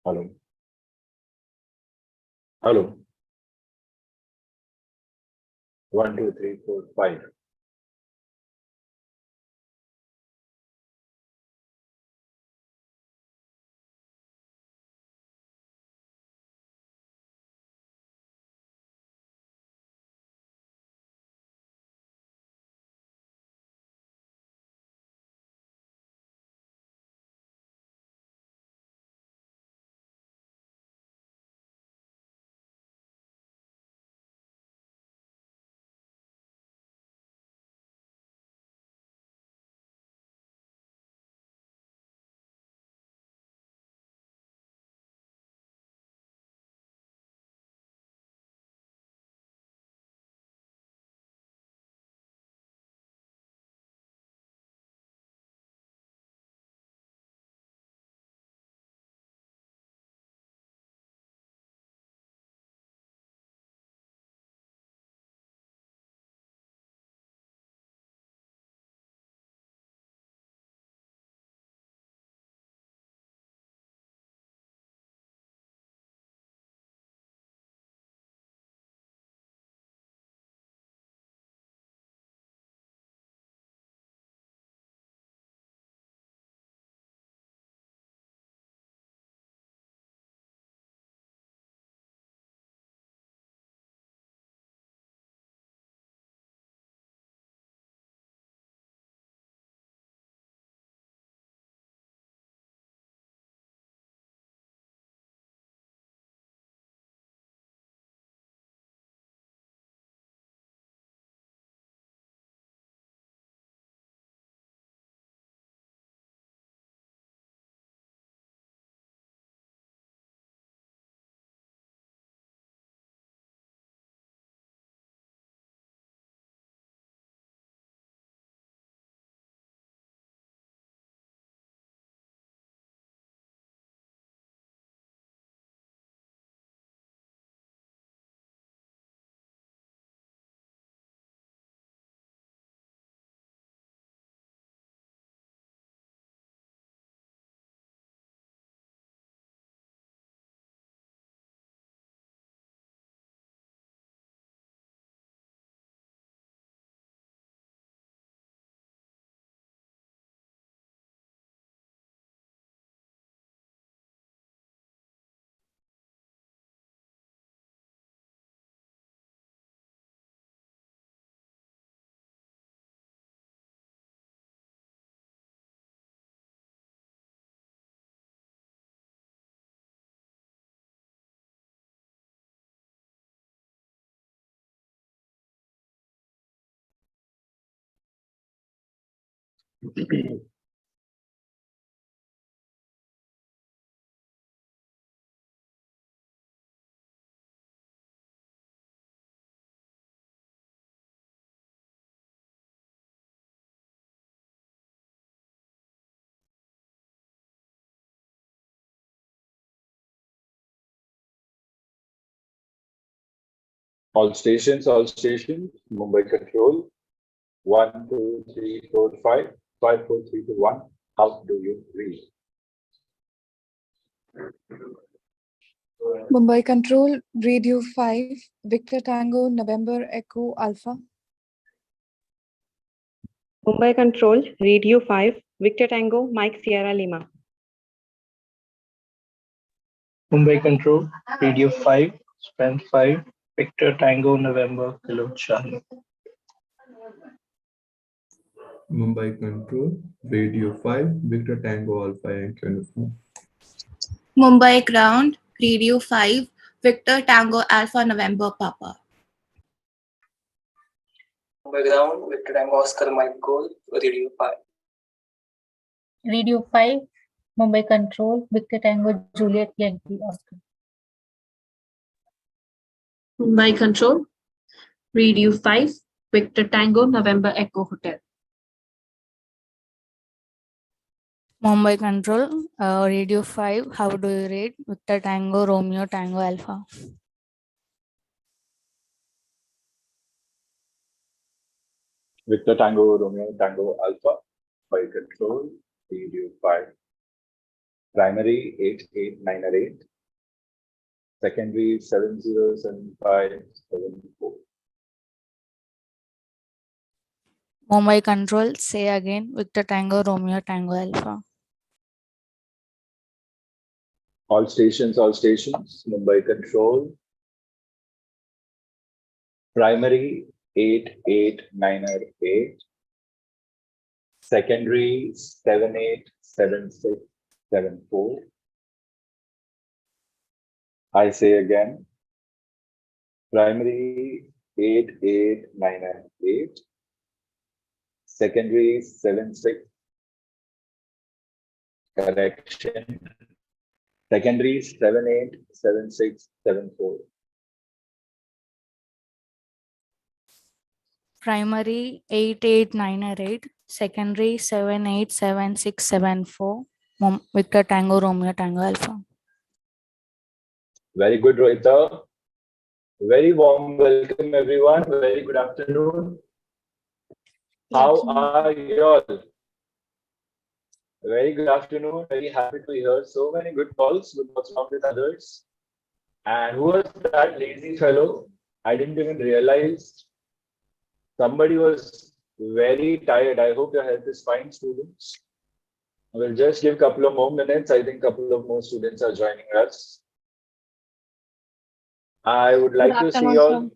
Hello. Hello. 1, 2, 3, 4, 5. All stations, Mumbai Control, 1, 2, 3, 4, 5, 5, 4, 3, 2, 1. How do you read? Mumbai Control, Radio 5, Victor Tango, November Echo Alpha. Mumbai Control, Radio 5, Victor Tango, Mike Sierra Lima. Mumbai Control, Radio 5, Strength 5, Victor Tango, November, Kilo Charlie. Mumbai Control, Radio 5, Victor Tango Alpha Yankee Uniform. Mumbai Ground, Radio 5, Victor Tango Alpha November Papa. Mumbai Ground, Victor Tango Oscar Mike Gold, Radio 5. Radio 5, Mumbai Control, Victor Tango Juliet Yankee Oscar. Mumbai Control, Radio 5, Victor Tango November Echo Hotel. Mumbai Control, Radio 5, how do you read? Victor Tango, Romeo Tango Alpha. Victor Tango, Romeo Tango Alpha, by Control, Radio 5. Primary 88908. Secondary 707574. Mumbai Control, say again, Victor Tango, Romeo Tango Alpha. All stations, Mumbai Control. Primary 88908. Secondary 787674. I say again, primary 88908. Secondary 76. Correction. Secondary 787674. Primary 88908, secondary 787674, Victor Tango, Romeo Tango Alpha. Very good, Rohita. Very warm welcome, everyone. Very good afternoon. How are you all? Very good afternoon. Very happy to hear so many good calls. Good what's wrong with others. And who was that lazy fellow? I didn't even realize. Somebody was very tired. I hope your health is fine, students. We'll just give a couple of more minutes. I think a couple of more students are joining us. I would like to see all.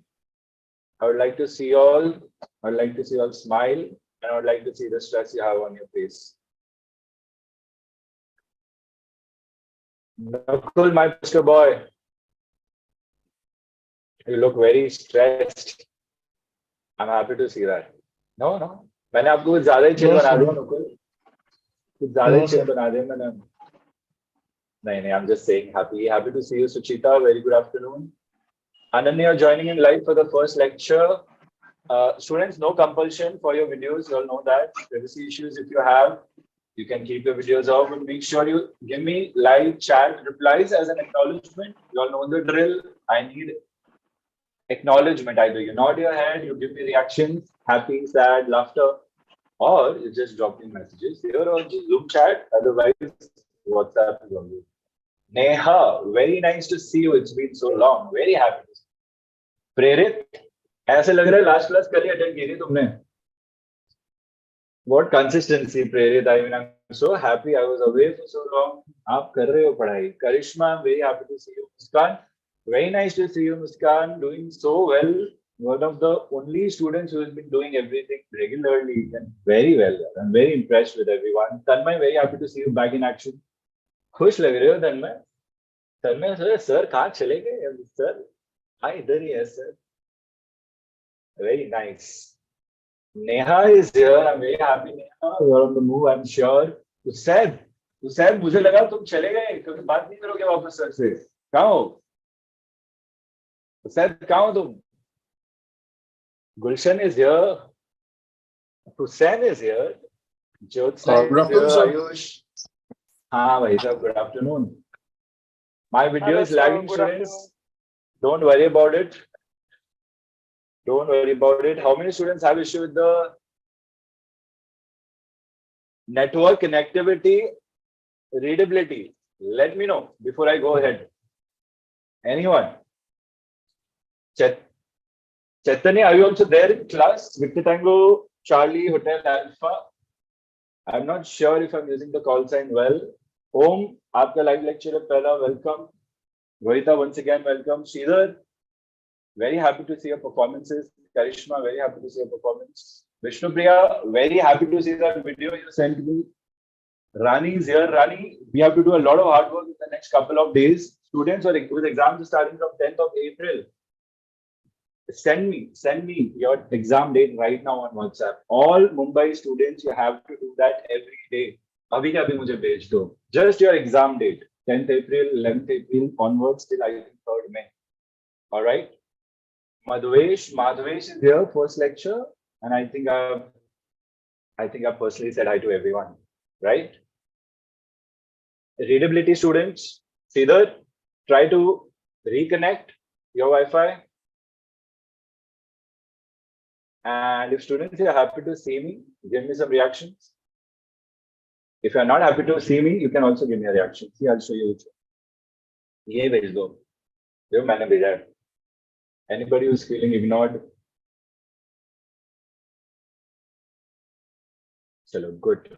I would like to see all. I would like to see all smile, and I would like to see the stress you have on your face. Nakul, my poster boy, you look very stressed. I'm happy to see that. No, no. मैंने आपको कुछ ज़्यादा ही chill बना दिया नकुल. कुछ ज़्यादा ही chill बना दिया मैंने. नहीं, I'm just saying happy to see you, Suchita. Very good afternoon. Ananya, you're joining in live for the first lecture. Students, no compulsion for your videos. You all know that. Privacy issues, if you have, you can keep your videos off, but make sure you give me live chat replies as an acknowledgement. You all know the drill. I need acknowledgement. Either you nod your head, you give me reactions, happy, sad, laughter, or you just drop me messages here on Zoom chat. Otherwise, WhatsApp is on you. Neha, very nice to see you. It's been so long. Very happy to see you. Prerit, ऐसे लग रहा है last class कल ही attend की थी तुमने. What consistency, Prerit. I mean, I'm so happy. I was away for so long. आप कर रहे हो पढ़ाई. Karishma, I'm very happy to see you. Muskan, very nice to see you, Muskan. Doing so well. One of the only students who has been doing everything regularly and very well. I'm very impressed with everyone. Tanmay, very happy to see you back in action. खुश लग रहे हो तन्मय. तन्मय sir कहाँ चले गए sir? हाँ इधर ही है sir. Very nice. Neha is here. I'm very happy, Neha. You're on the move, I'm sure. Usab, मुझे लगा तुम चले गए. कभी बात नहीं करोगे वापस सर से? कहाँ हो? Usab, कहाँ हो तुम? Gulshan is here. Hussain is here. Jyotsna is here. Ayush. हाँ भाई साहब, good afternoon. My video is lagging, students. Don't worry about it. Don't worry about it. How many students have issue with the network connectivity, readability? Let me know before I go ahead. Anyone? Chaitanya, are you also there in class? Victor Tango, Charlie, Hotel Alpha. I'm not sure if I'm using the call sign well. Om, आपका live lecture है पहला. Welcome. Rohita, once again, welcome. Sridhar, very happy to see your performances. Karishma, very happy to see your performance. Vishnupriya, very happy to see that video you sent me. Rani is here. Rani, we have to do a lot of hard work in the next couple of days. Students with exams starting from 10th of April. Send me your exam date right now on WhatsApp. All Mumbai students, you have to do that every day. Abhi ke abhi mujhe bhej do. Just your exam date. 10th April, 11th April onwards till I think 3rd May. All right. Madhvesh is here, first lecture, and I think I've personally said hi to everyone, right? Readability students, Sridhar, try to reconnect your Wi-Fi. And if students are happy to see me, give me some reactions. If you're not happy to see me, you can also give me a reaction. See, I'll show you which one. ये भेज दो जो मैंने भेजा है. Anybody who's feeling ignored? Chalo, good.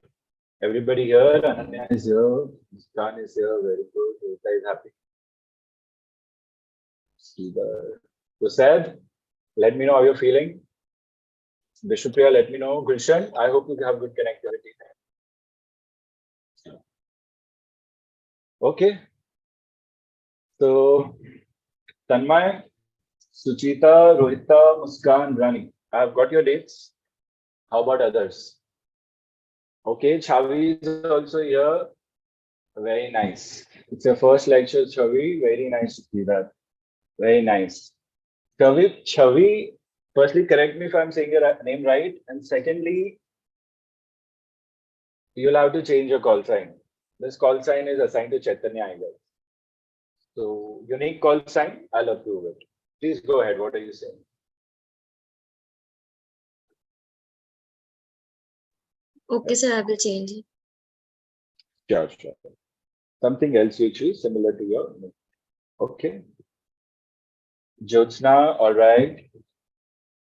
Everybody here, Ananya is here, Muskan is here, very good. Rita is happy. So Said, let me know how you're feeling. Vishnupriya, let me know. Gulshan, I hope you have good connectivity. Okay. So, Tanmay, Suchita, Rohita, Muskan, Rani. I have got your dates. How about others? Okay, Chavi is also here. Very nice. It's your first lecture, Chavi. Very nice to see that. Very nice. Chavi, firstly, correct me if I'm saying your name right. And secondly, you'll have to change your call sign. This call sign is assigned to Chaitanya Iyer. So, unique call sign, I'll approve it. Please go ahead. What are you saying? Okay, sir, I will change it. Sure, sure. Something else which is similar to your name. Okay. Jyotsna, all right.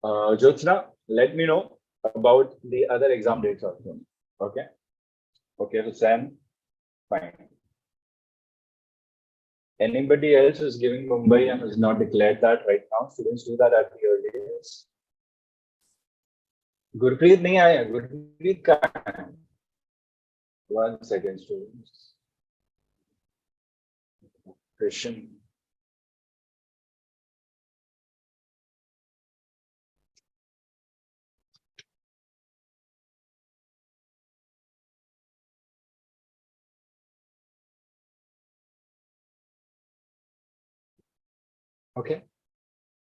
Jyotsna, let me know about the other exam dates also. Okay. Okay, Hussain, fine. Anybody else who's giving Mumbai and who's not declared that right now, students do that at the earliest. Gurpreet nahi aaya. Gurpreet kahan hai? 1 second, students. Christian. Okay.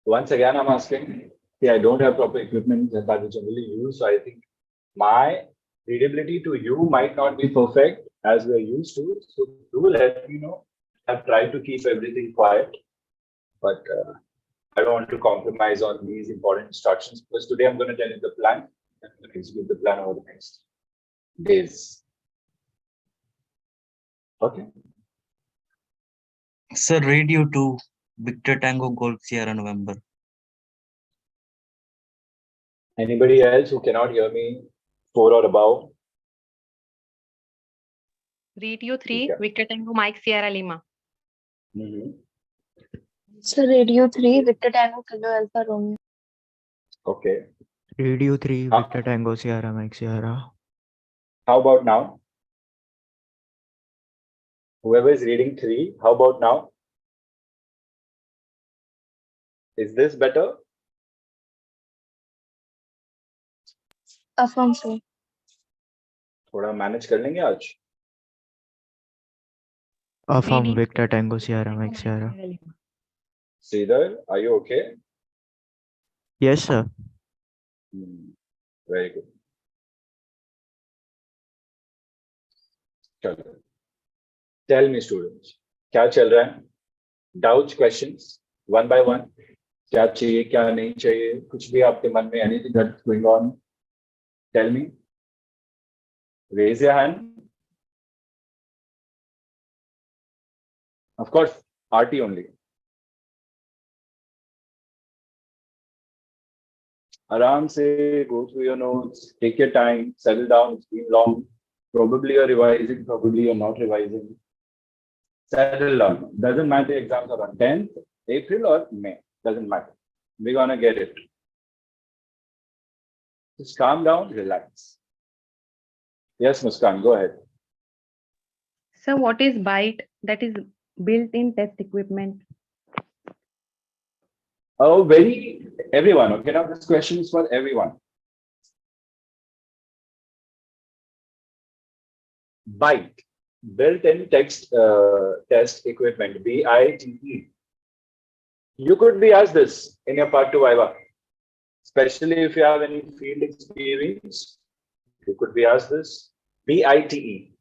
Once again, I'm asking. See, I don't have proper equipment that I generally use, so I think my readability to you might not be perfect as we're used to. So do let me know. I've tried to keep everything quiet, but I don't want to compromise on these important instructions because today I'm going to tell you the plan. I'm going to execute the plan over the next days. Okay. Sir, radio 2, Victor Tango Golf Sierra November. Anybody else who cannot hear me, 4 or above? Radio 3, Victor Tango Mike Sierra Lima. So Radio 3, Victor Tango Kilo Alpha Romeo. Okay. Radio 3, Victor Tango Sierra Mike Sierra. How about now? Whoever is reading 3, how about now? Is this better? Affirm, sir. थोड़ा manage कर लेंगे आज? Affirm Victor Tango Sierra Mike Sierra. Sridhar, are you okay? Yes, sir. Very good. चलो. Tell me, students, क्या चल रहा है? Doubts, questions, one by one. क्या चाहिए, क्या नहीं चाहिए, कुछ भी आपके मन में anything that's going on? Tell me. Raise your hand. Of course, RT only. Aram se go through your notes, take your time, settle down, it's been long. Probably you're revising, probably you're not revising. Settle down. Doesn't matter exams are on 10th, April or May. Doesn't matter. We're gonna get it. Just calm down, relax. Yes, Muskan, go ahead. So what is BITE? That is built-in test equipment. Oh, everyone. Okay, now this question is for everyone. BITE, built-in test equipment, BITE. You could be asked this in your part 2 Viva, especially if you have any field experience. You could be asked this. BITE.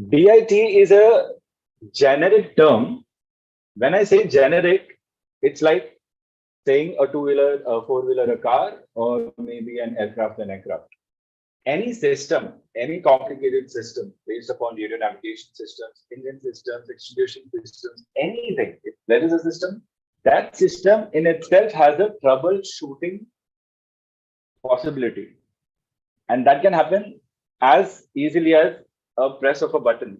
BIT is a generic term. When I say generic, it's like saying a 2-wheeler, a 4-wheeler, a car, or maybe an aircraft. Any system, any complicated system based upon radio navigation systems, engine systems, extribution systems, anything, if there is a system, that system in itself has a troubleshooting possibility. And that can happen as easily as a press of a button.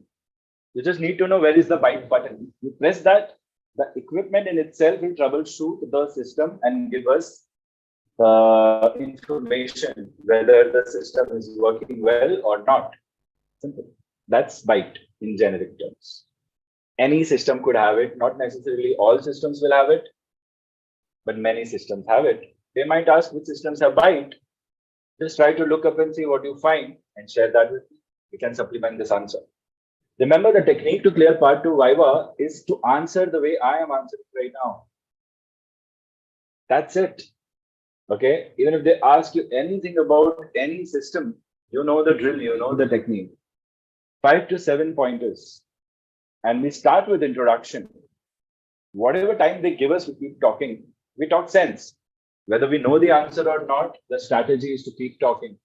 You just need to know where is the byte button. You press that, the equipment in itself will troubleshoot the system and give us information whether the system is working well or not. Simple. That's byte in generic terms. Any system could have it. Not necessarily all systems will have it, but many systems have it. They might ask which systems have byte. Just try to look up and see what you find and share that with me. We can supplement this answer. Remember, the technique to clear part 2 Viva is to answer the way I am answering right now. That's it. Okay, even if they ask you anything about any system, you know the drill, you know the technique. 5 to 7 pointers. And we start with introduction. Whatever time they give us, we keep talking. We talk sense. Whether we know the answer or not, the strategy is to keep talking.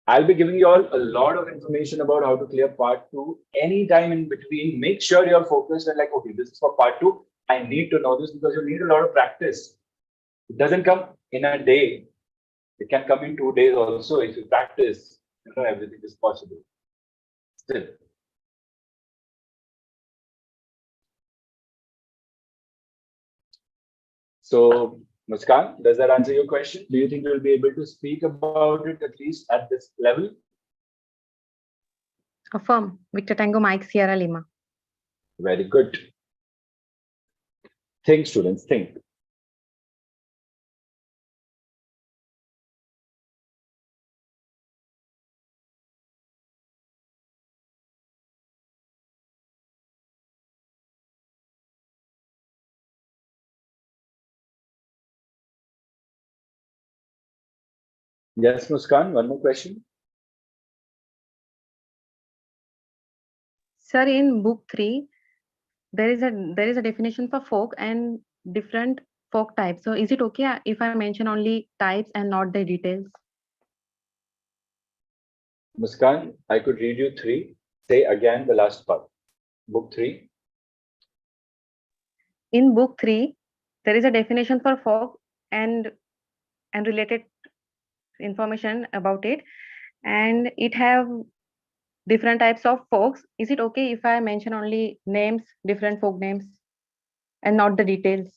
I'll be giving you all a lot of information about how to clear part 2 anytime in between. Make sure you're focused and like, okay, this is for part 2. I need to know this because you need a lot of practice. It doesn't come in a day. It can come in 2 days also. If you practice, you know, everything is possible. Still. So, Muskan, does that answer your question? Do you think you'll be able to speak about it at least at this level? Affirm. Victor Tango Mike Sierra Lima. Very good. Think, students, think. Yes, Muskan, one more question. Sir, in book 3, there is a definition for folk and different folk types. So is it okay if I mention only types and not the details? Muskan, I could read you 3. Say again the last part. Book 3. In book 3, there is a definition for folk and related information about it, and it have different types of folks. Is it okay if I mention only names, different folk names, and not the details?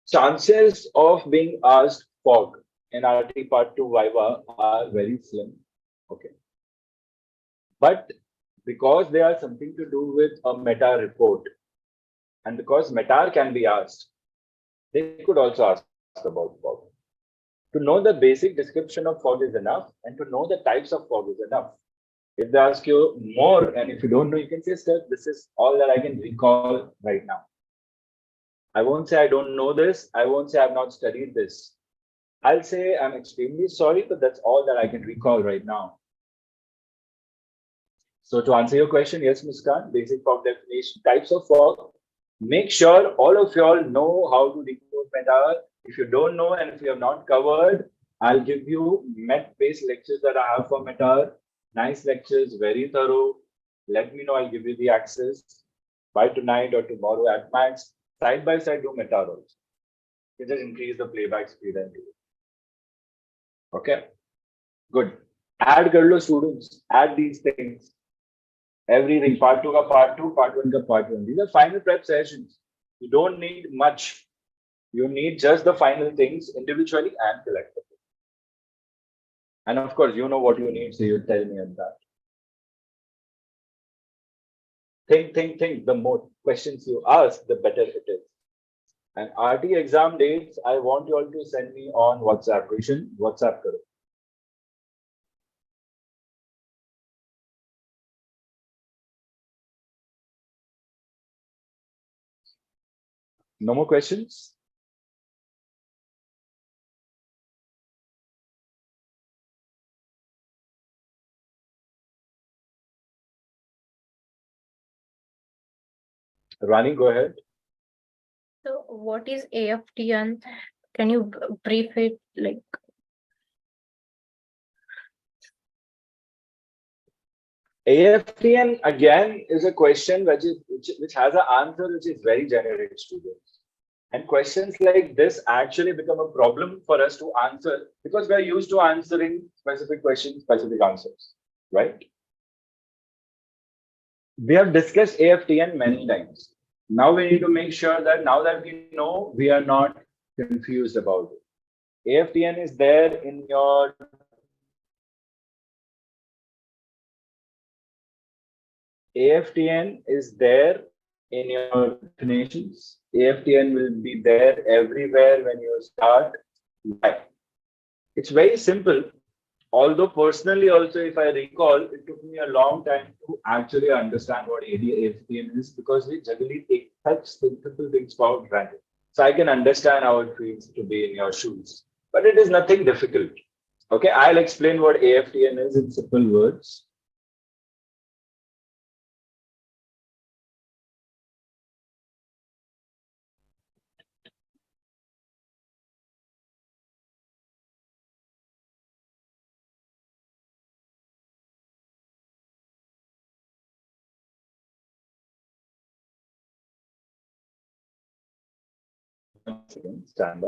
Chances of being asked fog in RT part 2 Viva are very slim. Okay. But because they are something to do with a meta report, and because meta can be asked, they could also ask about fog. To know the basic description of fog is enough, and to know the types of fog is enough. If they ask you more, and if you don't know, you can say, sir, this is all that I can recall right now. I won't say I don't know this. I won't say I've not studied this. I'll say I'm extremely sorry, but that's all that I can recall right now. So to answer your question, yes, Muskan, basic fog definition, types of fog. Make sure all of you all know how to decode meta. If you don't know and if you have not covered, I'll give you MET-based lectures that I have for meta. Nice lectures, very thorough. Let me know, I'll give you the access by tonight or tomorrow at max. Side by side, do meta also. You just increase the playback speed and do it. Okay, good. Add Garlo students, add these things. Everything, part 2 ka part 2, part 1 ka part 1. These are final prep sessions. You don't need much. You need just the final things individually and collectively. And of course, you know what you need, so you tell me on that. Think. The more questions you ask, the better it is. And RT exam dates, I want you all to send me on WhatsApp. Krishan, WhatsApp karo. No more questions? Rani, go ahead. So what is AFT and can you brief it like? AFTN again is a question which has an answer which is very generic, students. And questions like this actually become a problem for us to answer because we're used to answering specific questions, specific answers, right? We have discussed AFTN many times. Now we need to make sure that now that we know, we are not confused about it. AFTN is there in your AFTN is there in your definitions. AFTN will be there everywhere when you start. Why? It's very simple. Although personally also, if I recall, it took me a long time to actually understand what AFTN is because we generally take such simple things for granted. So I can understand how it feels to be in your shoes, but it is nothing difficult. Okay, I'll explain what AFTN is in simple words. Stand by.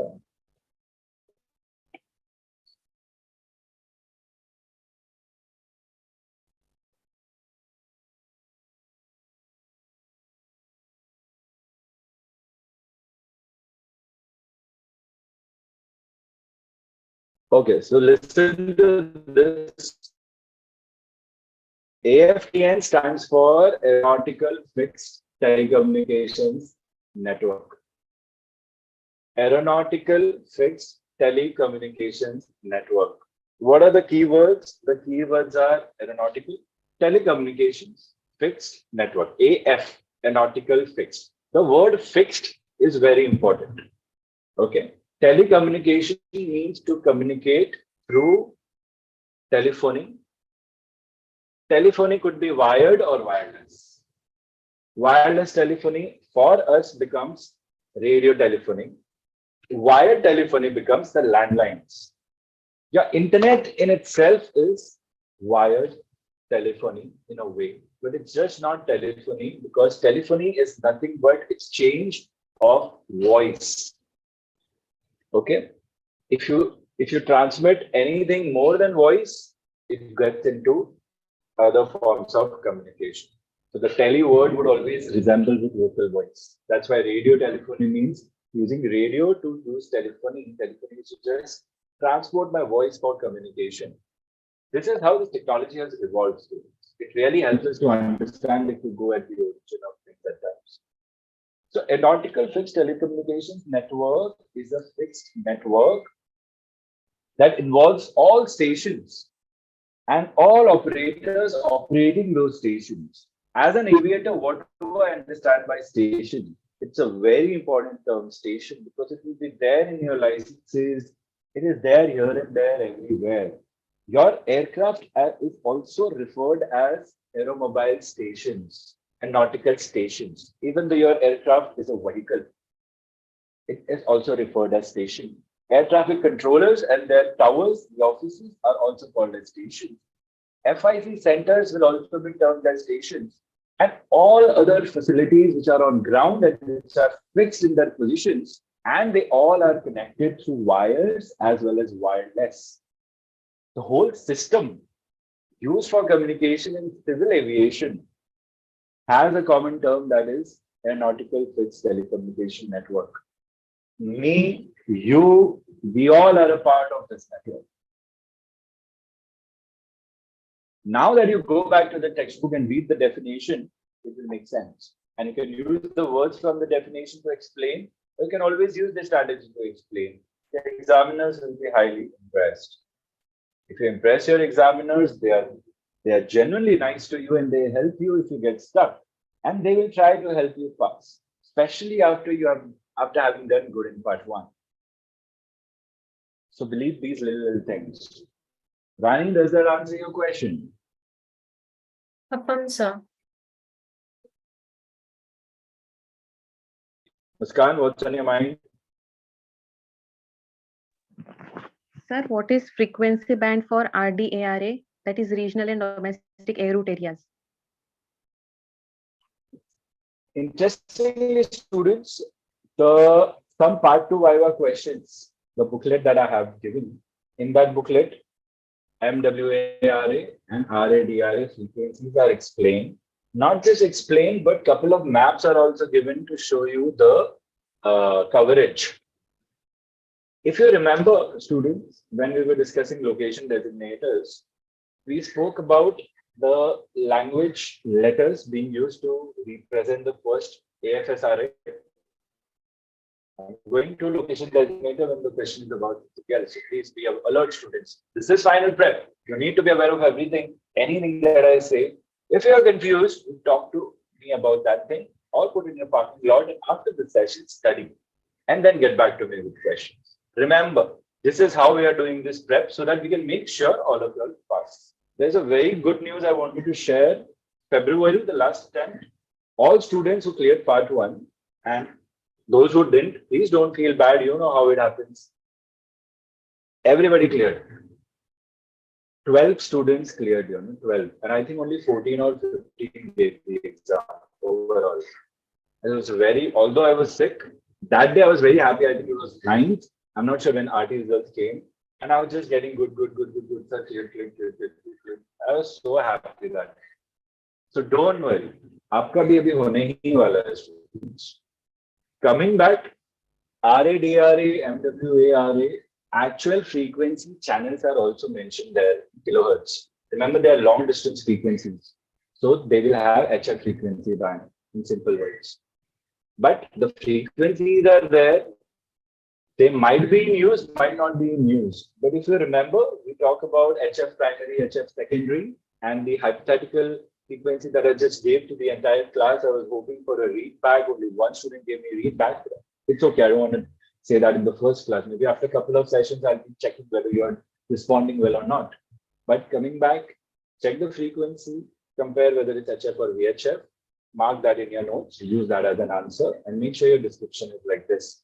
Okay, so listen to this. AFTN stands for Aeronautical Fixed Telecommunications Network. Aeronautical Fixed Telecommunications Network. What are the keywords? The keywords are aeronautical, telecommunications, fixed network. AF, aeronautical fixed. The word fixed is very important. Okay. Telecommunication means to communicate through telephony. Telephony could be wired or wireless. Wireless telephony for us becomes radio telephony. Wired telephony becomes the landlines. Yeah, internet in itself is wired telephony in a way, but it's just not telephony because telephony is nothing but exchange of voice. Okay, if you transmit anything more than voice, it gets into other forms of communication. So the tele word would always resemble with vocal voice. That's why radio telephony means using radio to use telephony. Telephony is to just transport my voice for communication. This is how this technology has evolved. It really helps us to understand if we go at the origin of things at times. So Aeronautical Fixed Telecommunications Network is a fixed network that involves all stations and all operators operating those stations. As an aviator, what do I understand by station? It's a very important term, station, because it will be there in your licenses. It is there here and there everywhere. Your aircraft is also referred as aeromobile stations and nautical stations. Even though your aircraft is a vehicle, it is also referred as station. Air traffic controllers and their towers, the offices, are also called as stations. FIC centers will also be termed as stations. And all other facilities which are on ground and which are fixed in their positions, and they all are connected through wires as well as wireless. The whole system used for communication in civil aviation has a common term, that is Aeronautical Fixed Telecommunication Network. Me, you, we all are a part of this network. Now that you go back to the textbook and read the definition, it will make sense. And you can use the words from the definition to explain, or you can always use the strategy to explain. The examiners will be highly impressed. If you impress your examiners, they are genuinely nice to you and they help you if you get stuck. And they will try to help you pass, especially after having done good in part 1. So believe these little things. Rani, does that answer your question? Sir. Muskan, what's on your mind? Sir, what is frequency band for RDARA, that is regional and domestic air route areas? Interestingly, students, some part 2 Viva questions, the booklet that I have given, in that booklet, MWARA and RADRA frequencies are explained. Not just explained, but couple of maps are also given to show you the coverage. If you remember, students, when we were discussing location designators, we spoke about the language letters being used to represent the first AFSRA. I'm going to location designator when the question is about CPL. So please be alert, students. This is final prep. You need to be aware of everything, anything that I say. If you are confused, talk to me about that thing or put it in a parking lot, and after the session, study and then get back to me with questions. Remember, this is how we are doing this prep so that we can make sure all of you are pass. There's a very good news I wanted to share. February, the last attempt, all students who cleared part 1 and those who didn't, please don't feel bad. You know how it happens. Everybody cleared. 12 students cleared, 12. And I think only 14 or 15 gave the exam overall. It was although I was sick, that day I was very happy. I think it was 9th. I'm not sure when RT results came. And I was just getting good. Sir, clear. I was so happy that. So don't worry. Aapka bhi abhi hone hi wala hai, students. Coming back, RADRA, MWARA, actual frequency channels are also mentioned there, kilohertz. Remember, they are long distance frequencies. So they will have HF frequency band in simple words. But the frequencies are there. They might be in use, might not be in use. But if you remember, we talk about HF primary, HF secondary, and the hypothetical frequency that I just gave to the entire class. I was hoping for a read back. Only one student gave me a read back. It's okay. I don't want to say that in the first class. Maybe after a couple of sessions, I'll be checking whether you're responding well or not. But coming back, check the frequency, compare whether it's HF or VHF, mark that in your notes, use that as an answer, and make sure your description is like this.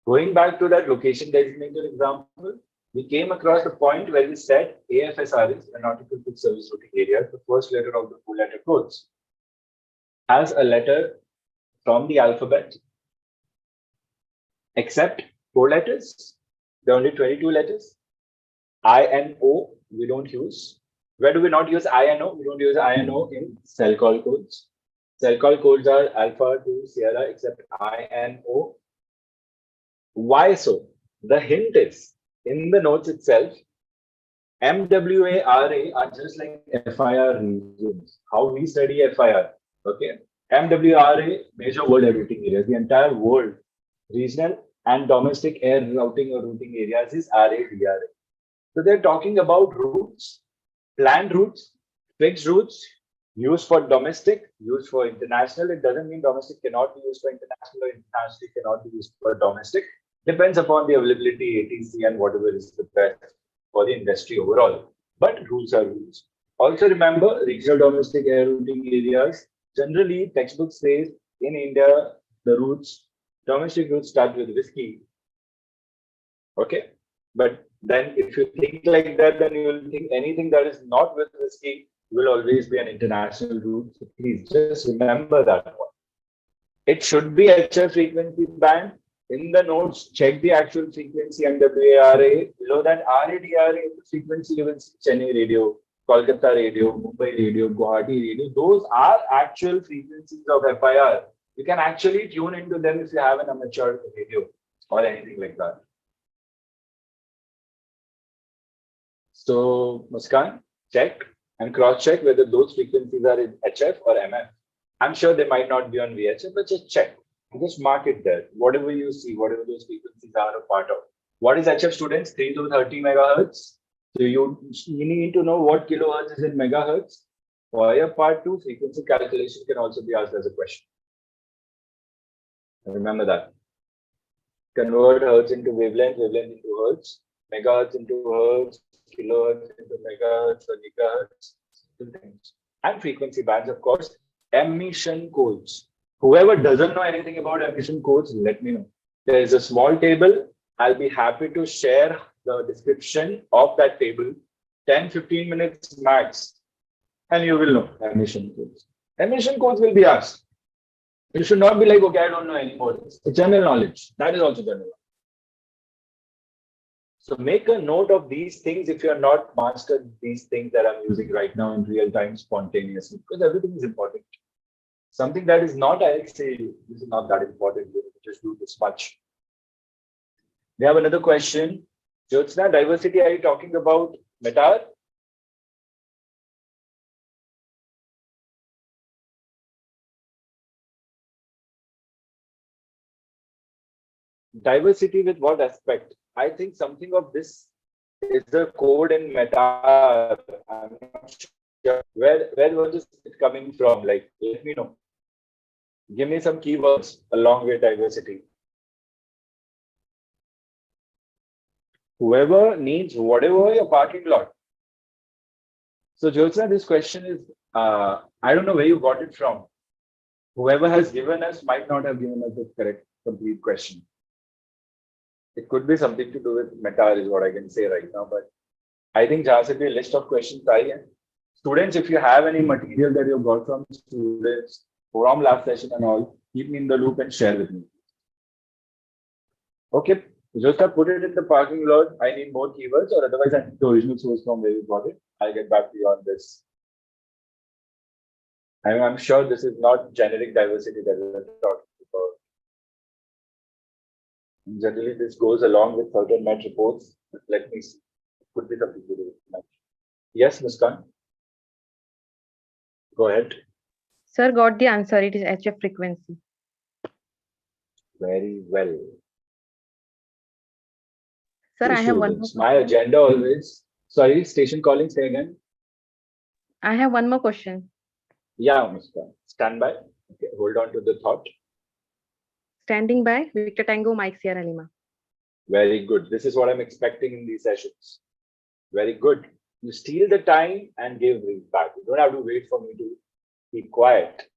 Going back to that location designator example, we came across the point where we said AFSR is Aeronautical Fixed Service Routing Area, the first letter of the 4-letter codes, has a letter from the alphabet, except 4 letters. There are only 22 letters. I and O we don't use. Where do we not use I and O? We don't use I and O in cell call codes. Cell call codes are Alpha to Sierra, except I and O. Why so? The hint is in the notes itself. MWARA are just like FIR regions. How we study FIR. Okay. MWRA, major world air routing areas. The entire world, regional and domestic air routing or routing areas is RADRA. So they're talking about routes, planned routes, fixed routes, used for domestic, used for international. It doesn't mean domestic cannot be used for international or international cannot be used for domestic. Depends upon the availability, ATC, and whatever is the best for the industry overall. But rules are rules. Also remember, regional domestic air routing areas, generally textbook says in India, the routes, domestic routes start with whiskey. Okay. But then if you think like that, then you will think anything that is not with whiskey will always be an international route. So please just remember that one. It should be HF frequency band. In the notes, check the actual frequency MWARA. Below that, RADRA frequency, you will see Chennai radio, Kolkata radio, Mumbai radio, Guwahati radio. Those are actual frequencies of FIR. You can actually tune into them if you have an amateur radio or anything like that. So, Muskan, check and cross-check whether those frequencies are in HF or MF. I'm sure they might not be on VHF, but just check. Just mark it there. Whatever you see, whatever those frequencies are a part of. What is HF, students? 3 to 30 megahertz. So you need to know what kilohertz is in megahertz. For your part 2, frequency calculation can also be asked as a question. Remember that. Convert hertz into wavelength, wavelength into hertz, megahertz into hertz, kilohertz into megahertz or gigahertz. Things. And frequency bands, of course. Emission codes. Whoever doesn't know anything about emission codes, let me know. There is a small table. I'll be happy to share the description of that table. 10-15 minutes max. And you will know emission codes. Emission codes will be asked. You should not be like, okay, I don't know anymore. It's general knowledge. That is also general knowledge. So make a note of these things if you are not mastered these things that I'm using right now in real time spontaneously, because everything is important. Something that is not, I say, this is not that important. You just do this much. We have another question. Jyotsna, diversity, are you talking about METAR? Diversity with what aspect? I think something of this is the code in METAR. I'm not sure. Where was it coming from? Like, let me know. Give me some keywords along with diversity. Whoever needs whatever your parking lot. So Jyotsna, this question is, I don't know where you got it from. Whoever has given us might not have given us the correct, complete question. It could be something to do with METAR is what I can say right now, but I think there should be a list of questions. Students, if you have any material that you got from students from last session and all, keep me in the loop and share with me. Okay, just put it in the parking lot. I need more keywords, or otherwise I need the original source from where you got it. I'll get back to you on this. I'm sure this is not generic diversity that we're talking about. Generally, this goes along with certain MET reports. Let me see. It could be something to do with MET. Yes, Muskan. Go ahead. Sir got the answer. It is HF frequency. Very well. Sir, I have one more My agenda always. Sorry, station calling. Say again. I have one more question. Yeah, Muskan. Stand by. Okay, hold on to the thought. Standing by, Victor Tango, Mike Sierra Lima. Very good. This is what I'm expecting in these sessions. Very good. You steal the time and give back. You don't have to wait for me to be quiet.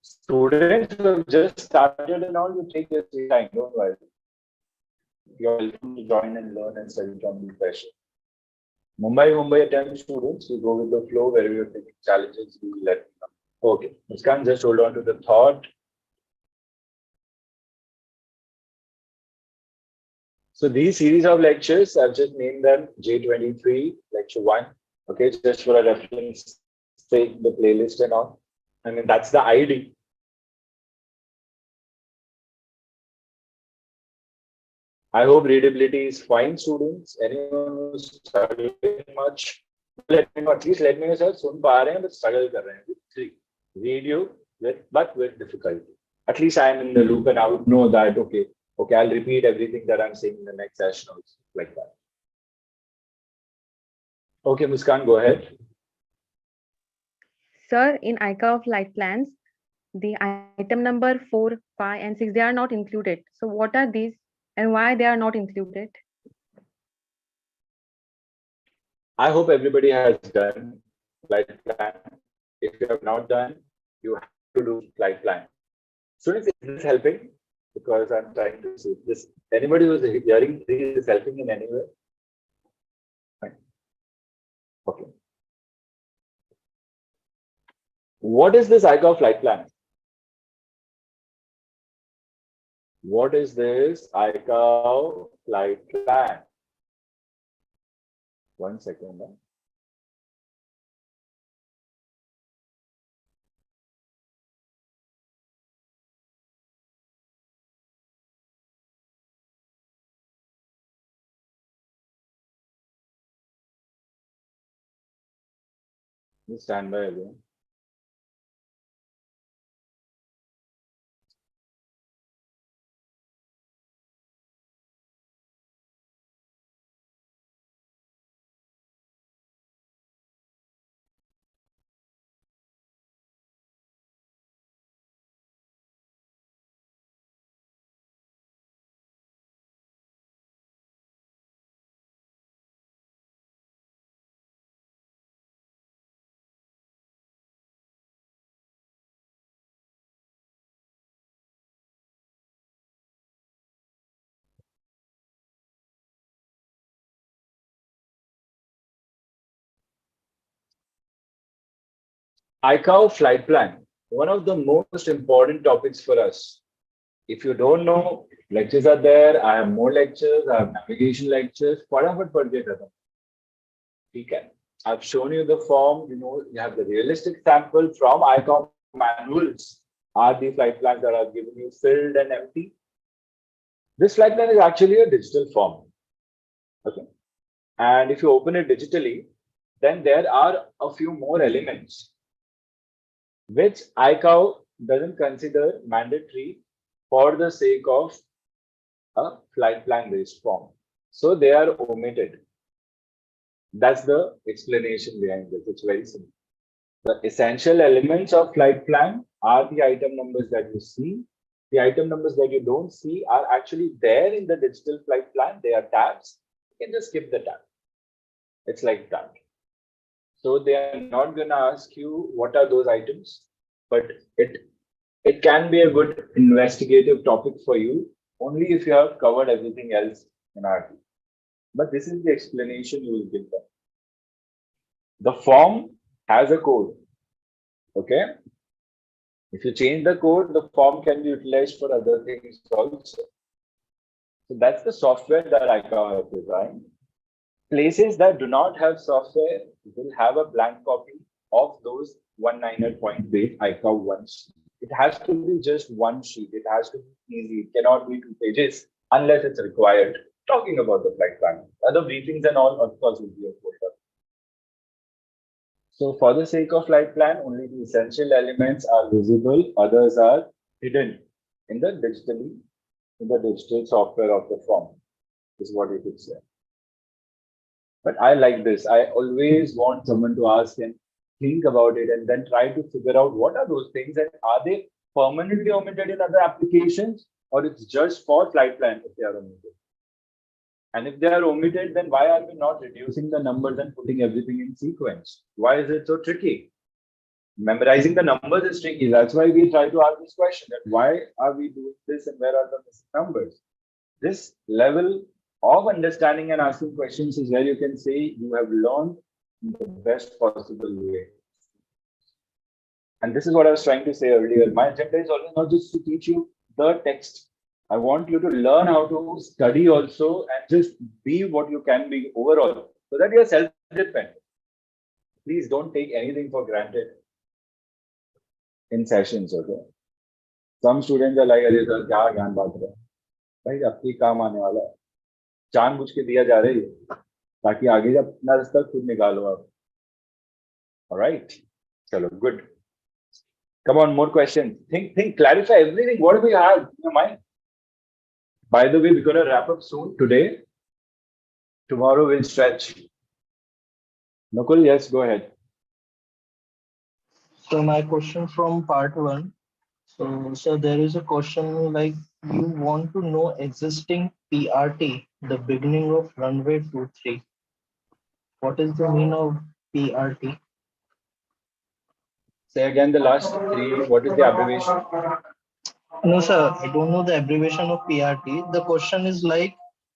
Students who have just started and all, you take your time. Don't worry. You're welcome to join and learn and study from the session. Mumbai attempt students, you go with the flow. Wherever you're taking challenges, you let me know. Okay, Muskan, just hold on to the thought. So these series of lectures, I've just named them J23, lecture 1. Okay, just for a reference, take the playlist and all. I mean, that's the ID. I hope readability is fine, students. Anyone who's struggling much, let me know. At least let me know, sir. Sun pa rahe hain, but struggle kar rahe hain with 3. Read you but with difficulty. At least I am in the loop and I would know that, okay, I'll repeat everything that I'm saying in the next session also, like that. Okay, Muskan, go ahead. Sir, in ICAO flight plans, the item number 4, 5, and 6, they are not included. So what are these and why they are not included? I hope everybody has done flight plan. If you have not done, you have to do flight plan. Students, is this helping? Because I'm trying to see this. Anybody who's hearing this is helping in any way? Fine. Okay. What is this ICAO flight plan? What is this ICAO flight plan? 1 second. Just stand by again. ICAO flight plan. one of the most important topics for us. If you don't know, lectures are there. I have more lectures. I have navigation lectures. फटाफट पढ़ के खत्म. ठीक है. I've shown you the form. You know, you have the realistic sample from ICAO manuals. Are the flight plans that are given you filled and empty? This flight plan is actually a digital form. Okay. And if you open it digitally, then there are a few more elements which ICAO doesn't consider mandatory for the sake of a flight plan based form. So they are omitted. That's the explanation behind this. It's very simple. The essential elements of flight plan are the item numbers that you see. The item numbers that you don't see are actually there in the digital flight plan. They are tabs. You can just skip the tab. It's like that. So they are not going to ask you what are those items, but it can be a good investigative topic for you only if you have covered everything else in RT. But this is the explanation you will give them. The form has a code. Okay. If you change the code, the form can be utilized for other things also. So that's the software that ICAO has designed. Places that do not have software will have a blank copy of those 198.8 ICAO 1 sheet. It has to be just one sheet. It has to be easy. It cannot be 2 pages unless it's required. Talking about the flight plan. Other briefings and all, of course, will be a folder. So for the sake of flight plan, only the essential elements are visible. Others are hidden in the digital software of the form, is what you could say. But I like this. I always want someone to ask and think about it and then try to figure out what are those things and are they permanently omitted in other applications or it's just for flight plan if they are omitted. And if they are omitted, then why are we not reducing the numbers and putting everything in sequence? Why is it so tricky? Memorizing the numbers is tricky. That's why we try to ask this question, that why are we doing this and where are the missing numbers? This level of understanding and asking questions is where you can say you have learned in the best possible way. And this is what I was trying to say earlier. My agenda is always not just to teach you the text. I want you to learn how to study also and just be what you can be overall so that you are self-dependent. Please don't take anything for granted in sessions, okay? Some students are like, "Arey sir, kya gyan baat rahe?" Bhai, आपकी काम आने वाला है, जानबूझ के दिया जा रही है ताकि आगे जब अपना रास्ता खुद निकालो आप. All right, chalo, good. Come on, more questions. Think, clarify everything. What do we have in your mind? By the way, we're going to wrap up soon today. Tomorrow we'll stretch. Nakul, yes, go ahead. So my question from part 1. So there is a question like you want to know existing PRT, the beginning of runway 23. What is the meaning of PRT? Say again the last 3. What is the abbreviation? No, sir, I don't know the abbreviation of PRT. The question is like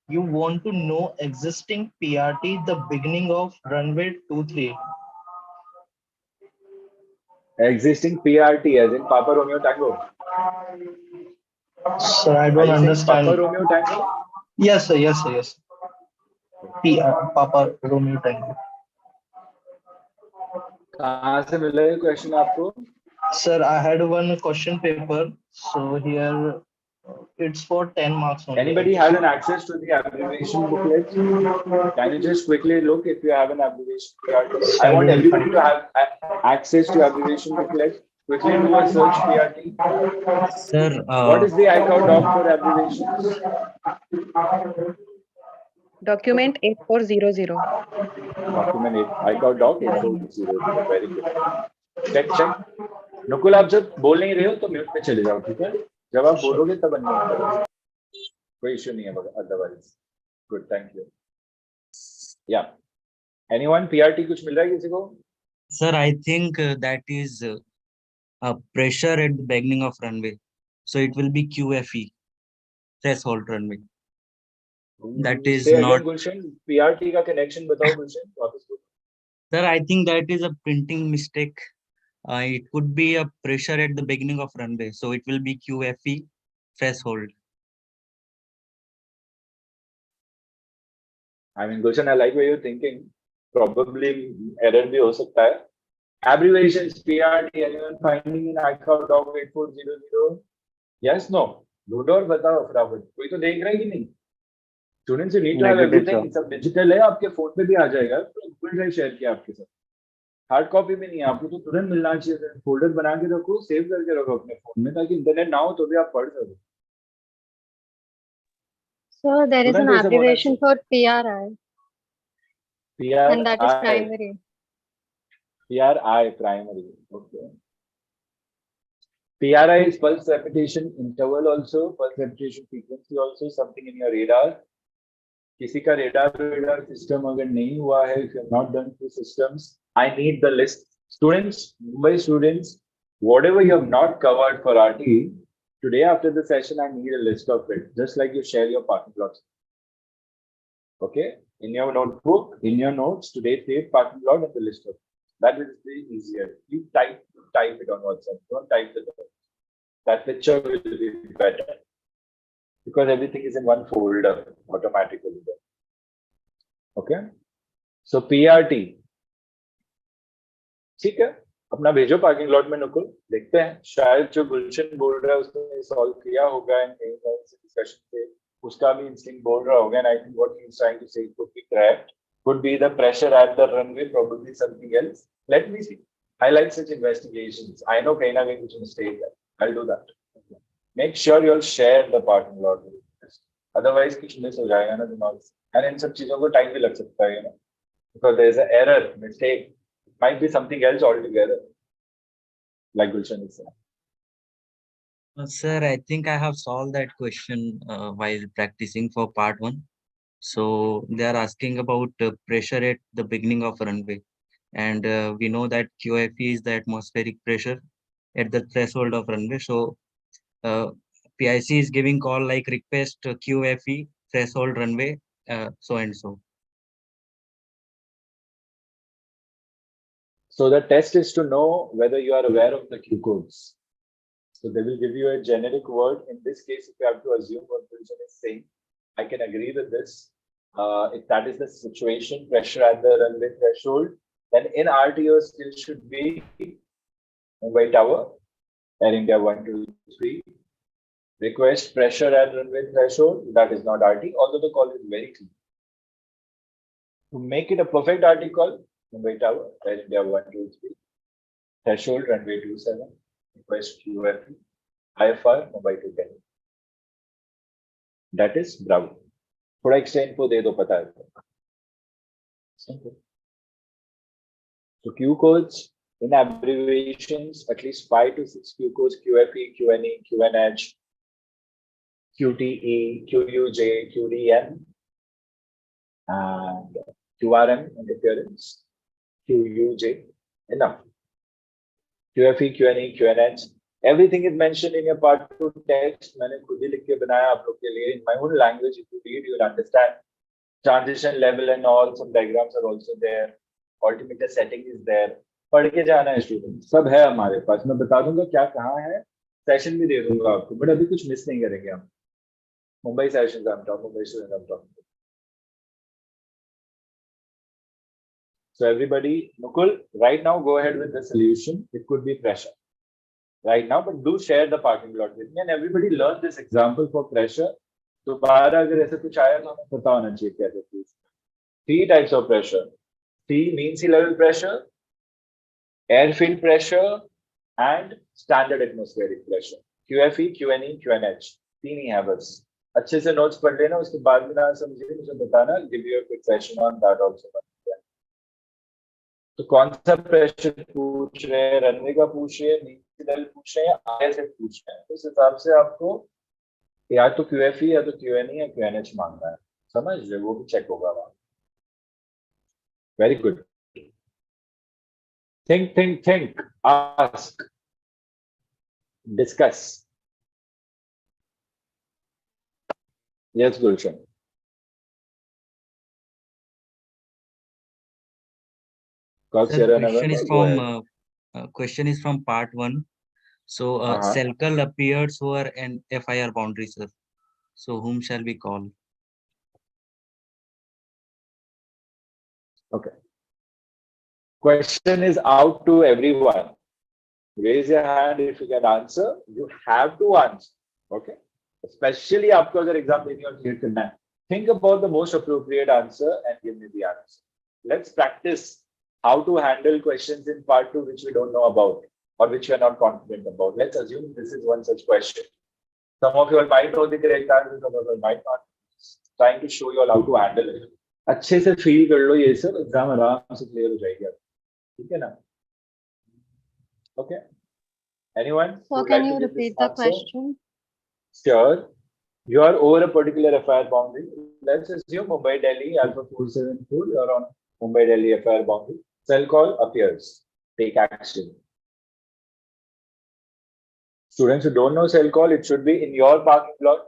you want to know existing PRT, the beginning of runway 23. Existing PRT as in Papa Romeo Tango. Sir, I don't understand. Papa Romeo Tango? Yes, sir, yes, sir, yes. Papa Romeo Tango. कहाँ से मिला ये question आपको? Sir, I had one question paper. So here it's for 10 marks only. Anybody has an access to the abbreviation booklet? Can you just quickly look if you have an abbreviation PRT? I want everybody to have access to abbreviation booklet. Quickly do a search PRT. Sir, what is the ICAO doc for abbreviations? Document 8400. Document 8, ICAO doc 8400. Very good. Check. Nukul आप जब बोल नहीं रहे हो तो mute पे चले जाओ, ठीक है? जब आप बोलोगे तब अनम्यूट करो. कोई इशू नहीं है otherwise. Good, thank you. Yeah. Anyone PRT कुछ मिल रहा है किसी को? Sir, I think that is pressure at the beginning of runway. So it will be QFE, threshold runway. That is Say not. Again, Gulshan, PRT का connection बताओ Gulshan. Sir, I think that is a printing mistake. It could be a pressure at the beginning of runway. So it will be QFE threshold. I mean, Gulshan, I like where you're thinking. Probably error भी हो सकता है. Abbreviations, PRT, anyone finding in ICAO doc 8400? Yes, no. ढूंढो और बताओ फटाफट. कोई तो देख रहा है कि नहीं? Students, you need to have everything. सब digital है, आपके फोन पे भी आ जाएगा. तो Google Drive शेयर किया आपके साथ. हार्ड कॉपी में नहीं है, आपको तो तुरंत मिलना चाहिए. फोल्डर बना के रखो, सेव करके रखो अपने फोन में, ताकि इंटरनेट ना हो तो भी आप पढ़ सको. So there is an तुरंत ऐसा बोलना abbreviation for PRI, and that is PRI. primary. PRI, primary. Okay. PRI is pulse repetition interval also, pulse repetition frequency also, something in your radar. किसी का radar system अगर नहीं हुआ है, if you have not done two systems, I need the list. Students, Mumbai students, whatever you have not covered for RT, today after the session, I need a list of it, just like you share your parking lots. Okay? In your notebook, in your notes, today create parking lot and the list of it. That is very easier. You type it on WhatsApp. Don't type it. That picture will be better because everything is in one folder automatically. Okay. So PRT. ठीक है, अपना भेजो parking lot में नुकुल, देखते हैं शायद जो गुलशन बोल रहा है उसने सॉल्व किया होगा एंड डिस्कशन से उसका भी इंस्टिंक्ट बोल रहा होगा. And I think what he is trying to say could be correct, could be the pressure at the runway, probably something else. Let me see. I like such investigations. I know kahin na kahin kuch mistake hai. I'll do that. Make sure you all share the parking lot. Otherwise kuch miss ho jayega na dimag se. And in sab cheezon ko time bhi lag sakta hai, because there is an error, mistake. It might be something else altogether. Like Gulshan is saying. Sir, I think I have solved that question while practicing for part 1. So they are asking about pressure at the beginning of runway. And we know that QFE is the atmospheric pressure at the threshold of runway. So PIC is giving call like request QFE threshold runway so and so. So the test is to know whether you are aware of the Q codes. So they will give you a generic word. In this case, if you have to assume what Gulshan is saying, I can agree with this. If that is the situation, pressure at the runway threshold, then in RTO still should be Mumbai Tower, Air India 123. Request pressure at runway threshold, that is not RT, although the call is very clear. To make it a perfect RT call, Mumbai Tower, Air India 123, threshold runway 27, request QFE, IFR, Mumbai to Delhi. That is Bravo. थोड़ा extra info दे दो पता है. Simple. So Q codes in abbreviations, at least 5 to 6 Q codes: QFE, QNE, QNH, QTE, QUJ, QDN, and QRM interference, QUJ. Enough. QFE, QNE, QNH. Everything is mentioned in your part 2 text. मैंने खुद ही लिख के बनाया आप लोग के लिए. In my own language, if you read, you will understand. Transition level and all, some diagrams are also there. Altimeter setting is there. पढ़ के जाना है स्टूडेंट, सब है हमारे पास. मैं बता दूंगा क्या कहाँ है, सेशन भी दे दूंगा आपको, बट अभी कुछ मिस नहीं करेंगे हम. Mumbai session I'm talking. So everybody, Nukul, right now go ahead with the solution. It could be pressure right now, but do share the parking lot with me, and everybody learn this example for pressure. तो बाहर अगर ऐसा कुछ आया तो हमें पता होना चाहिए क्या है. 3 types of pressure. T mean sea level pressure, airfield pressure, and standard atmospheric pressure. QFE, QNE, QNH. 3 ही है बस. अच्छे से notes पढ़ लेना, उसके बाद में ना समझे मुझे बताना. Give you a quick session on that also. तो कौन सा प्रेशर पूछ रहे हैं, रनवे का पूछ रहे हैं, नीचे लेवल पूछ रहे हैं, आईएस पूछ रहे हैं. उस हिसाब से आपको या तो QFE या तो QNE या QNH मांगना है. समझ रहे, वो भी चेक होगा वहां. Very good. think, ask, discuss. Yes, Gulshan. Sir, question is from question is from part 1. So Selkal appears over an FIR boundary, sir. So whom shall we call? Okay. Question is out to everyone. Raise your hand if you can answer. You have to answer. Okay. Especially आपको अगर exam देनी और clear करना है. Think about the most appropriate answer and give me the answer. Let's practice how to handle questions in part 2 which we don't know about or which we are not confident about. Let's assume this is one such question. Some of you all might know the correct answer, some of you all might not. Trying to show you all how to handle it. अच्छे से feel कर लो ये सब exam आराम से clear हो जाएगी. ठीक है ना? Okay. Anyone? So can you repeat the question? Sure. You are over a particular FIR boundary. Let's assume Mumbai Delhi Alpha 474. You are on Mumbai Delhi FIR boundary. Cell call appears. Take action. Students who don't know cell call, it should be in your parking lot.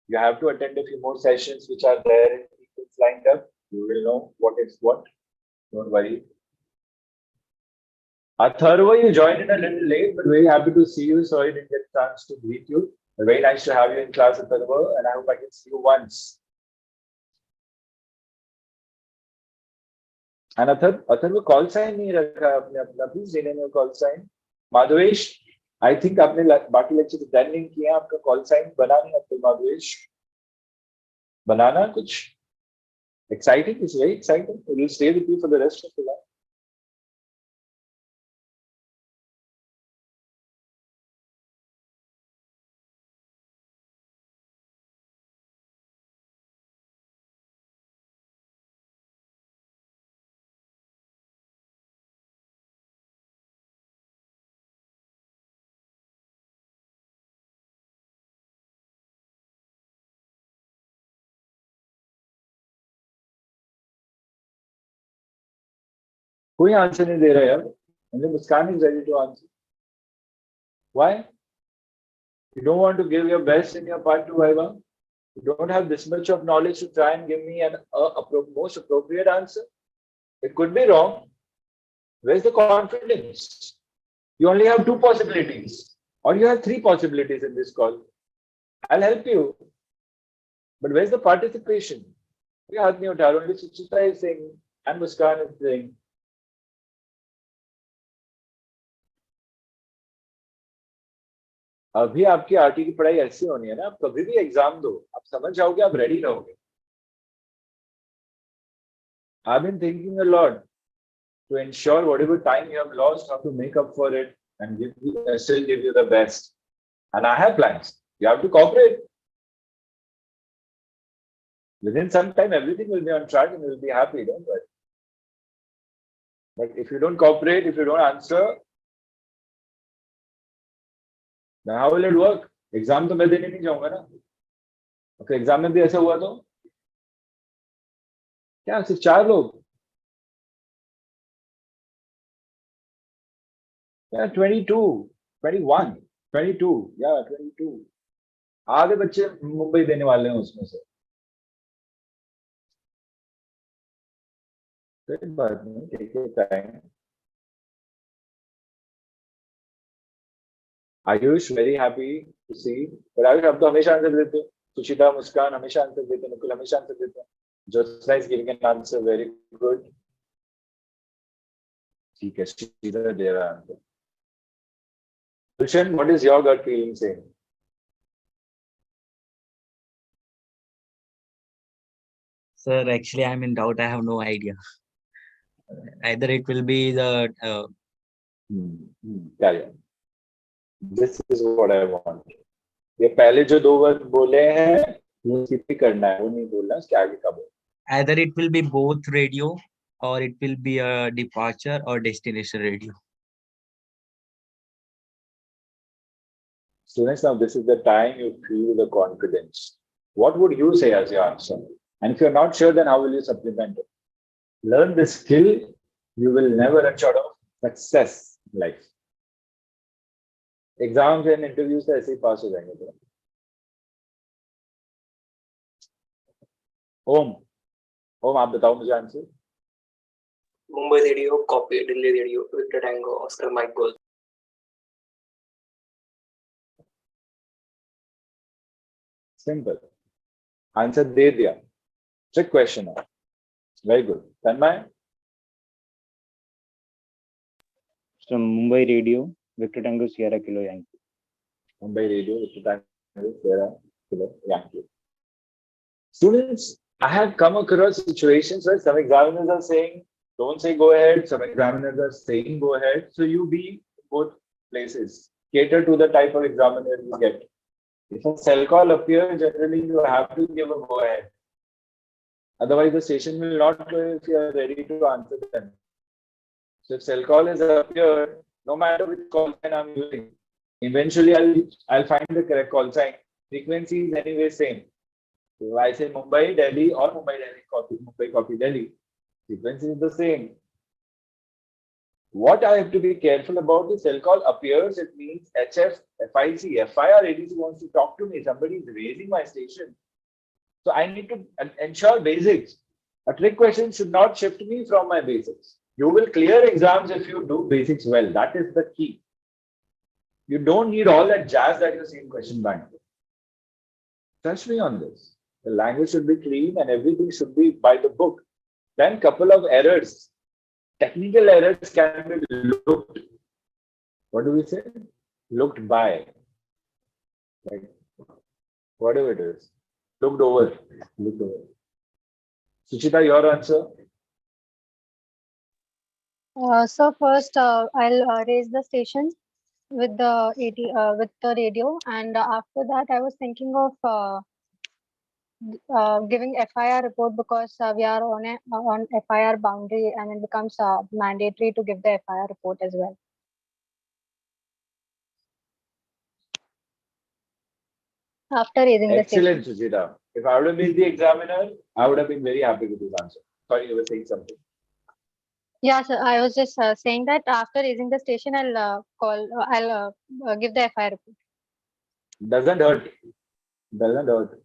You have to attend a few more sessions which are there in sequence lined up. You will know what is what. Don't worry. Atharva, you joined in a little late, but very happy to see you. Sorry I didn't get a chance to greet you. Very nice to have you in class, Atharva, and I hope I can see you once. And Atharva call sign नहीं रखा आपने अपना, please rename your call sign. Madhvesh, I think आपने बाकी lecture तो done नहीं किया, आपका call sign बना नहीं अब तक Madhvesh. बनाना कुछ exciting, it's very exciting. It will stay with you for the rest of the life. कोई आंसर नहीं दे रहा यार. Only Muskan is ready to answer. Why? You don't want to give your best in your part 2 Viva? You don't have this much of knowledge to try and give me an most appropriate answer? It could be wrong. Where's the confidence? You only have 2 possibilities, or you have 3 possibilities in this call. I'll help you. But where's the participation? Only Suchita is saying, and Muskan is saying. अभी आपकी RT की पढ़ाई ऐसी होनी है ना, आप कभी भी एग्जाम दो, आप समझ जाओगे, आप रेडी रहोगे. I've been thinking a lot to ensure whatever time you have lost, how to make up for it and still give you the best. And I have plans. You have to cooperate. Within some time, everything will be on track and you'll be happy, don't worry. But if you don't cooperate, if you don't answer, then how will it work? Exam तो मैं देने नहीं जाऊंगा ना. Okay, exam में भी ऐसा हुआ तो क्या सिर्फ 4 लोग? Yeah, 22, 21, 22, yeah, 22. आधे बच्चे मुंबई देने वाले हैं उसमें से. कोई बात नहीं, take your time. Ayush, very happy to see. But Ayush आप तो हमेशा आंसर देते हो. सुचिता, मुस्कान हमेशा आंसर देते हैं. निकुल हमेशा आंसर देते हैं. Jyotsna is giving an answer, very good. ठीक है, सीधा दे रहा answer. Gulshan, what is your gut feeling saying? Sir, actually, I'm in doubt. I have no idea. Either it will be the. Yeah. This is what I want. ये पहले जो 2 word बोले हैं वो सिर्फ करना है, वो नहीं बोलना उसके आगे का बोल. Either it will be both radio or it will be a departure or destination radio. Students, now this is the time you feel the confidence. What would you say as your answer? And if you're not sure, then how will you supplement it? Learn this skill, you will never run short of success in life. Exams and interviews तो ऐसे ही पास हो जाएंगे तो. ओम, आप बताओ मुझे answer. Mumbai Radio, copy. Delhi Radio, Victor Tango, Oscar Mike Gold. Simple. Answer दे दिया. Trick question है. Very good. Tanmay? So Mumbai Radio, Victor Tango Sierra Kilo Yankee. Mumbai Radio, Victor Tango Sierra Kilo Yankee. Students, I have come across situations where some examiners are saying, don't say go ahead. Some examiners are saying go ahead. So you be both places. Cater to the type of examiner you get. If a cell call appears, generally you have to give a go ahead. Otherwise, the station will not go if you are ready to answer them. So if cell call is appeared, no matter which call sign I'm using, eventually I'll find the correct call sign. Frequency is anyway same. So I say Mumbai, Delhi, or Mumbai, Delhi, copy, Mumbai, copy, Delhi. Frequency is the same. What I have to be careful about is cell call appears, it means HF, FIC, FIR, ADC wants to talk to me. Somebody is raising my station. So I need to ensure basics. A trick question should not shift me from my basics. You will clear exams if you do basics well. That is the key. You don't need all that jazz that you see in question bank. Trust me on this. The language should be clean and everything should be by the book. Then couple of errors. Technical errors can be looked. What do we say? Looked by. Like whatever it is. Looked over. Looked over. Suchita, your answer? So first, I'll raise the station with the with the radio, and after that, I was thinking of giving FIR report because we are on FIR boundary, and it becomes mandatory to give the FIR report as well. After raising the station. Excellent, Suchita. If I would have been the examiner, I would have been very happy with this answer. Sorry, you were saying something. Yeah, sir. I was just saying that after raising the station, I'll give the FIR report. Doesn't hurt. Doesn't hurt.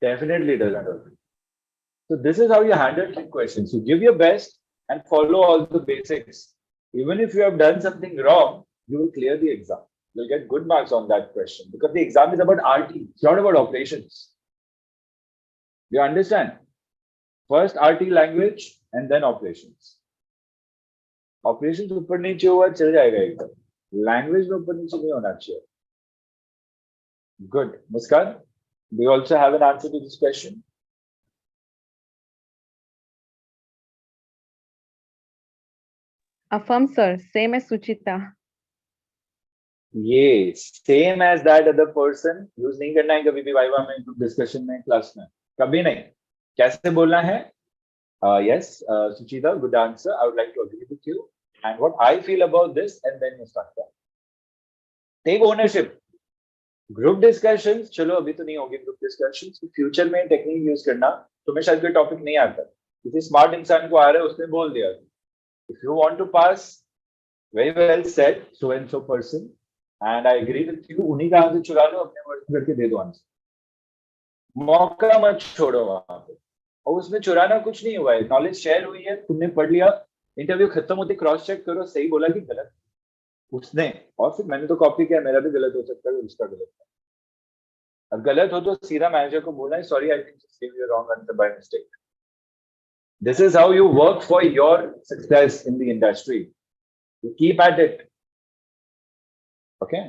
Definitely doesn't hurt. So this is how you handle trick questions. You give your best and follow all the basics. Even if you have done something wrong, you will clear the exam. You'll get good marks on that question because the exam is about RT. It's not about operations. You understand? First RT language and then operations. Operations ऊपर नीचे हुआ चल जाएगा एकदम. Language में ऊपर नीचे नहीं होना चाहिए. Good. Muskan, do you also have an answer to this question? Affirm, sir. Same as Suchita. Yes, same as that other person. Use नहीं करना है कभी भी वाइवा में, ग्रुप डिस्कशन में, क्लास में. कभी नहीं. कैसे बोलना है? Yes, Suchita, good answer. I would like to agree with you. And what I feel about this, and then you start that. Take ownership. Group discussions, चलो अभी तो नहीं होगी group discussions. फ्यूचर में टेक्निक यूज करना. तुम्हें शायद कोई टॉपिक नहीं आता. किसी स्मार्ट इंसान को आ रहा है, उसने बोल दिया. If you want to pass, very well said, so and so person, and I agree with you. उन्हीं का आंसर चुरा लो, अपने वर्ड करके दे दो आंसर. मौका मत छोड़ो वहां पे. और उसमें चुराना कुछ नहीं हुआ है. नॉलेज शेयर हुई है, तुमने पढ़ लिया. इंटरव्यू खत्म होते क्रॉस चेक करो, सही बोला कि गलत. उसने और फिर मैंने तो कॉपी किया, मेरा भी गलत हो सकता है, उसका गलत है. अब गलत हो तो सीधा मैनेजर को बोलना है, sorry I think just give you wrong answer by mistake. This is how you work for your success in the industry. You keep at it. Okay.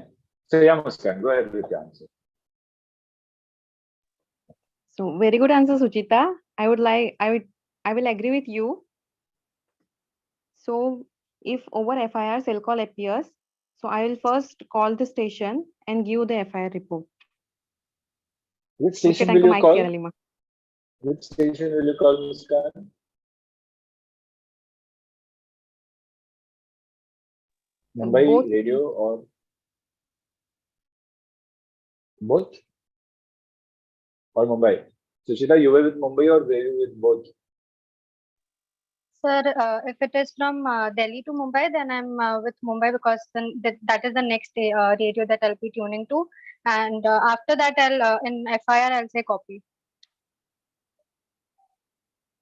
So yeah, Muskan, go ahead with your answer. So very good answer, Suchita. I will agree with you. So if over FIR cell call appears, so I will first call the station and give the FIR report. Which station will you call? Which station will you call, Muskan? Mumbai Both. Radio or both? Or Mumbai? Suchita, you were with Mumbai or were you with both? Sir, if it is from Delhi to Mumbai, then I'm with Mumbai because then that is the next radio that I'll be tuning to. And after that, I'll in FIR, I'll say copy.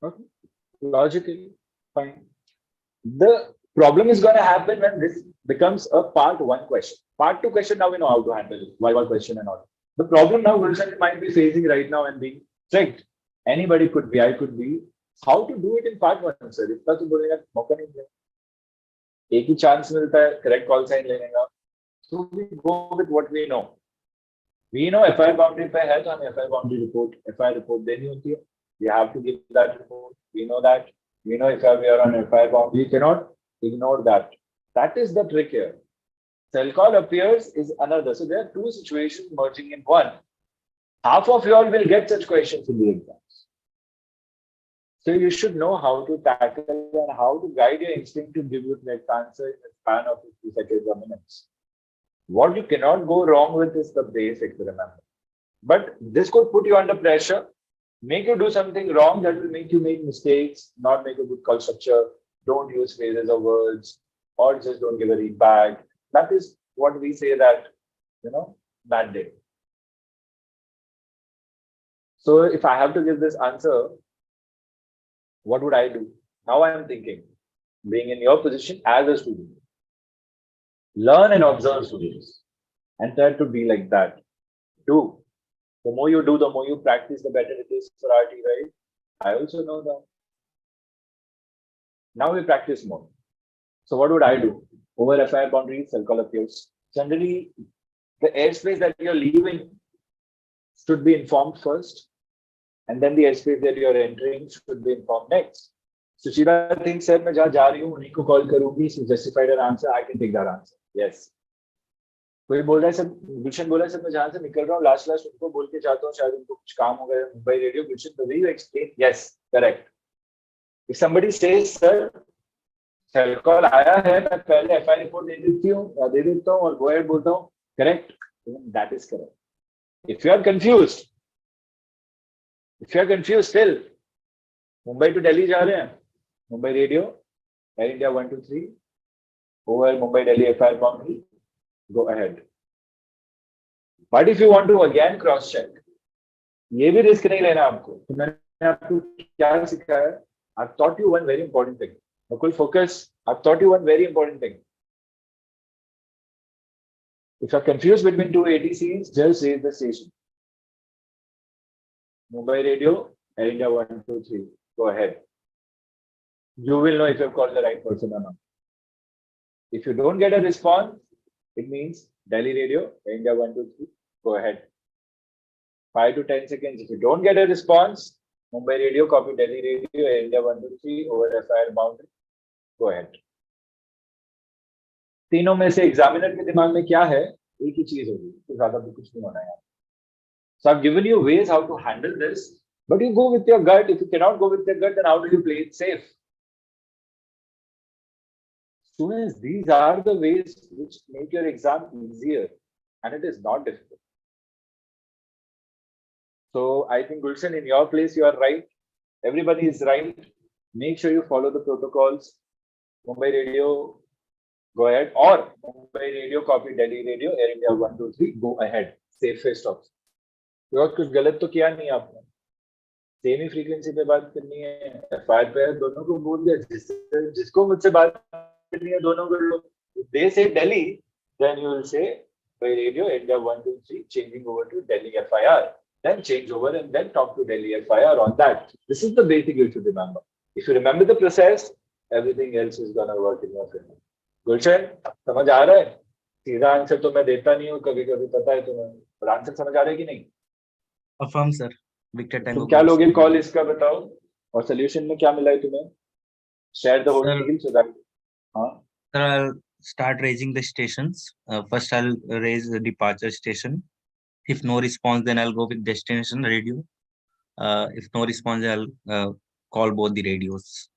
Okay. Logically, fine. The problem is going to happen when this becomes a part 1 question. Part 2 question, now we know how to handle it. Why question and all. The problem now Gulshan might be facing right now and being tricked. Anybody could be, I could be. How to do it in part 1, sir? इतना तो बोलेगा मौका नहीं मिलेगा. एक ही chance मिलता है correct call sign लेने का. So we go with what we know. We know FI boundary पे है तो हमें FI boundary report, FI report देनी होती है. We have to give that report. We know that. We know if we are on FI boundary, we cannot ignore that. That is the trick here. Cell call appears is another. So there are two situations merging in one. Half of you all will get such questions in the exams. So you should know how to tackle and how to guide your instinct to give you the correct answer in the span of 50 seconds or minutes. What you cannot go wrong with is the basics, remember. But this could put you under pressure, make you do something wrong that will make you make mistakes, not make a good call structure, don't use phrases or words, or just don't give a read back. That is what we say that, bad day. So if I have to give this answer, what would I do? Now I am thinking, being in your position as a student, learn and observe students and try to be like that. Do. The more you do, the more you practice, the better it is for RT, right? I also know that. Now we practice more. So what would I do? Over FI boundaries, cell call appears. Generally, the airspace that you're leaving should be informed first. And then the airspace that you're entering should be informed next. Sushila thinks, sir, मैं जहाँ जा रही हूँ उन्हीं को call करूँगी. She justified her answer. I can take that answer. Yes. कोई बोल रहा है सर, गुलशन बोला सर मैं जहाँ से निकल रहा हूँ लास्ट उनको बोल के चाहता हूँ शायद उनको कुछ काम हो गया मुंबई रेडियो. गुलशन तो will you explain? Yes, correct. If somebody says sir cell call आया है मैं पहले FI report दे देता हूँ और go ahead बोलता हूँ, correct? That is correct. If you are confused still, Mumbai to Delhi जा रहे हैं, Mumbai radio, Air India 123 over Mumbai Delhi FI boundary. Go ahead. But if you want to again cross check, ये भी risk नहीं लेना आपको. तो मैंने आपको क्या सिखाया? I've taught you one very important thing. Nakul, focus. I've taught you one very important thing. If you're confused between two ATCs, just raise the station. Mumbai Radio, Air India 123. Go ahead. You will know if you've called the right person or not. If you don't get a response, it means Delhi Radio, Air India 123. Go ahead. 5 to 10 seconds. If you don't get a response, Mumbai Radio, copy Delhi Radio, Air India 123 over FIR boundary. Go ahead. तीनों में से examiner के दिमाग में क्या है? एक ही चीज होगी, तो ज्यादा भी कुछ नहीं होना है. So I've given you ways how to handle this, but you go with your gut. If you cannot go with your gut, then how do you play it safe? Students, these are the ways which make your exam easier, and it is not difficult. So I think Gulshan, in your place, you are right. Everybody is right. Make sure you follow the protocols. Mumbai Radio, go ahead. Or Mumbai Radio, copy Delhi Radio, Air India 123, go ahead. Safest option. because कुछ गलत तो किया नहीं आपने. Same ही frequency पे बात करनी है, एफआईआर पे दोनों को बोल दिया. जिसको मुझसे बात करनी है दोनों को लो. They say Delhi, then you will say by radio India 123 changing over to Delhi FIR. Then change over and then talk to Delhi FIR on that. This is the basic you should remember. If you remember the process, everything else is gonna work in your favor. Gulshan, समझ आ रहा है? सीधा answer तो मैं देता नहीं हूँ, कभी-कभी पता है तुम्हें, पर आंसर समझ आ रहा है कि नहीं? Affirm sir. Victor Tango. तुम क्या लोगे कॉल इसका बताओ, और सोल्यूशन में क्या मिला है तुम्हें? Share the whole deal so that. हाँ. Sir, I'll start raising the stations. First, I'll raise the departure station. If no response, then I'll go with destination radio. If no response, I'll call both the radios.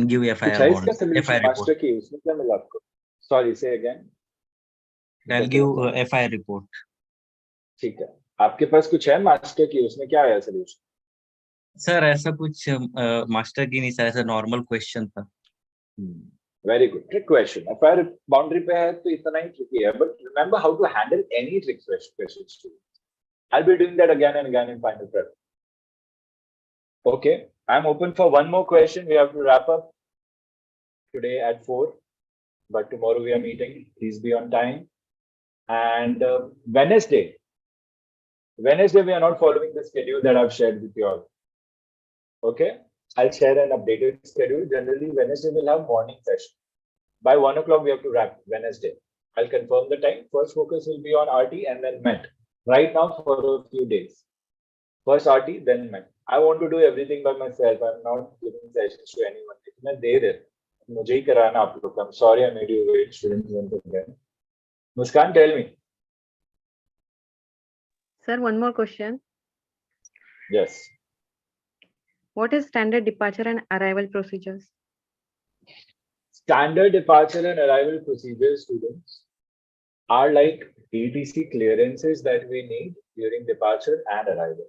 Give FIR bonus. FIR report. Sorry, say again. I'll give FIR report. ठीक है. आपके पास कुछ है master की, उसमें क्या है solution? Sir ऐसा कुछ मास्टर की नहीं सर, ऐसा नॉर्मल क्वेश्चन था. Very good. Trick question. FIR boundary पे है तो इतना ही tricky है, but remember how to handle any trick questions too. I'll be doing that again and again in final prep. Okay. I'm open for one more question. We have to wrap up today at 4, but tomorrow we are meeting. Please be on time. And Wednesday, we are not following the schedule that I've shared with you all. Okay, I'll share an updated schedule. Generally, Wednesday will have morning session. By 1 o'clock, we have to wrap Wednesday. I'll confirm the time. First focus will be on RT and then MET. Right now for a few days. First RT, then MET. I want to do everything by myself. I'm not giving sessions to anyone. I'm sorry I made you wait, students, once again. Muskan, tell me. Sir, one more question. Yes. What is standard departure and arrival procedures? Standard departure and arrival procedures, students, are like ATC clearances that we need during departure and arrival.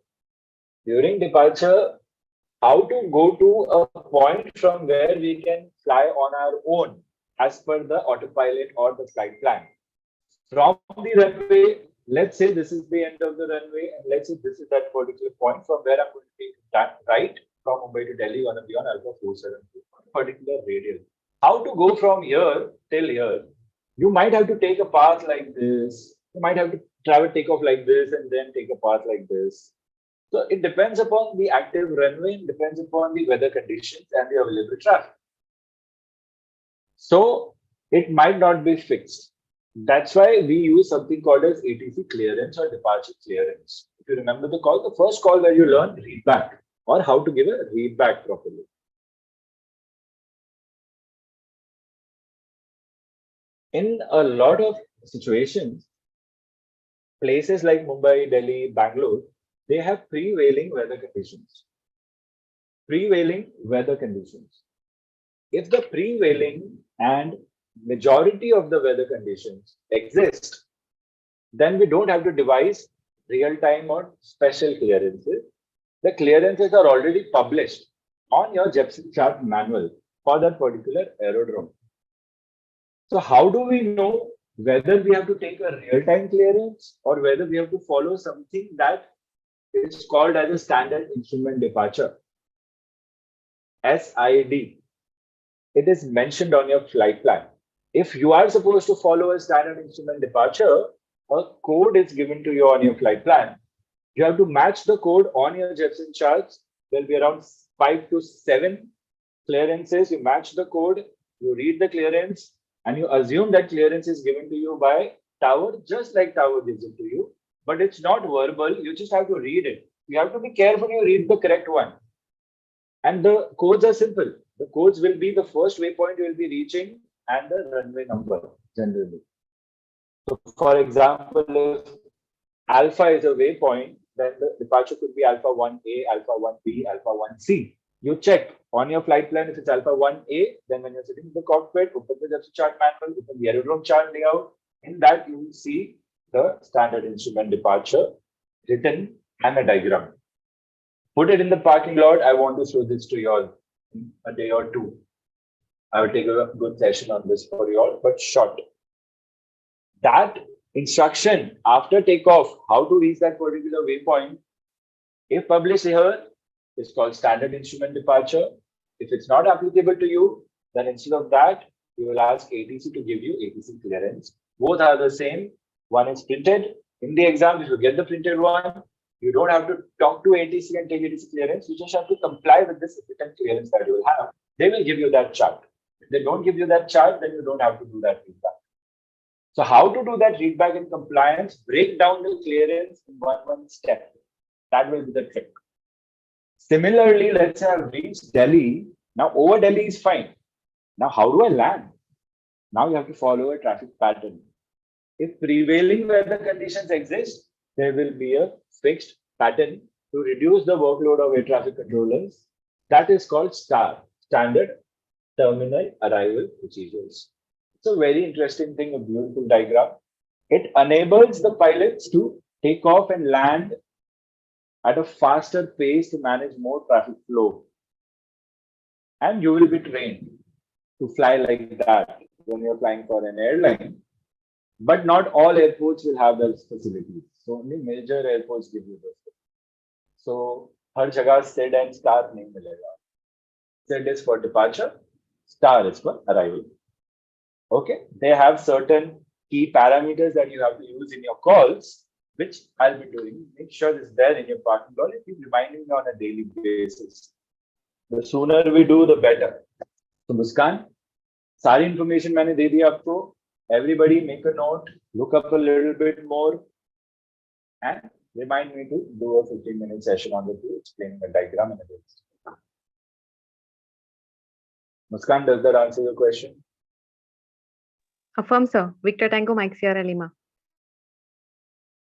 During departure, how to go to a point from where we can fly on our own as per the autopilot or the flight plan. From the runway, let's say this is the end of the runway, and let's say this is that particular point from where I'm going to take that right from Mumbai to Delhi on a beyond Alpha 472, particular radial. How to go from here till here? You might have to take a path like this. You might have to travel takeoff like this and then take a path like this. So it depends upon the active runway, it depends upon the weather conditions and the available traffic. So it might not be fixed. That's why we use something called as ATC clearance or departure clearance. If you remember the call, the first call where you learn read back or how to give a read back properly. In a lot of situations, places like Mumbai, Delhi, Bangalore, they have prevailing weather conditions. Prevailing weather conditions. If the prevailing and majority of the weather conditions exist, then we don't have to devise real-time or special clearances. The clearances are already published on your Jepson chart manual for that particular aerodrome. So how do we know whether we have to take a real-time clearance or whether we have to follow something that is called as a standard instrument departure? SID. It is mentioned on your flight plan. If you are supposed to follow a standard instrument departure, a code is given to you on your flight plan. You have to match the code on your Jepson charts. There'll be around 5 to 7 clearances. You match the code, you read the clearance, and you assume that clearance is given to you by tower, just like tower gives it to you. But it's not verbal. You just have to read it. You have to be careful you read the correct one. And the codes are simple. The codes will be the first waypoint you will be reaching and the runway number generally. So for example, if alpha is a waypoint, then the departure could be alpha 1A, alpha 1B, alpha 1C. You check on your flight plan if it's alpha 1A, then when you're sitting in the cockpit, open the Jepson chart manual, open the aerodrome chart layout. In that, you will see the standard instrument departure written and a diagram. Put it in the parking lot. I want to show this to you all in a day or two. I will take a good session on this for you all, but short. That instruction after takeoff, how to reach that particular waypoint, if published here, is called standard instrument departure. If it's not applicable to you, then instead of that, you will ask ATC to give you ATC clearance. Both are the same. One is printed. In the exam, if you get the printed one, you don't have to talk to ATC and take ATC clearance. You just have to comply with this written clearance that you will have. They will give you that chart. If they don't give you that chart, then you don't have to do that feedback. So how to do that readback in compliance? Break down the clearance in one step. That will be the trick. Similarly, let's say I've reached Delhi. Now over Delhi is fine. Now how do I land? Now you have to follow a traffic pattern. If prevailing weather conditions exist, there will be a fixed pattern to reduce the workload of air traffic controllers. That is called STAR, Standard Terminal Arrival Procedures. It's a very interesting thing, a beautiful diagram. It enables the pilots to take off and land at a faster pace to manage more traffic flow. And you will be trained to fly like that when you're flying for an airline. But not all airports will have those facilities. So only major airports give you those. So हर जगह Z and star नहीं मिलेगा. Z is for departure, star is for arrival. Okay, they have certain key parameters that you have to use in your calls, which I'll be doing. Make sure it's there in your parking lot. Keep reminding me on a daily basis. The sooner we do, the better. So Muskan, सारी information मैंने दे दी आपको. Everybody make a note, look up a little bit more, and remind me to do a 15-minute session on the two, explaining the diagram and everything. Muskan, does that answer your question? Affirm, sir. Victor Tango Mike Sierra Lima.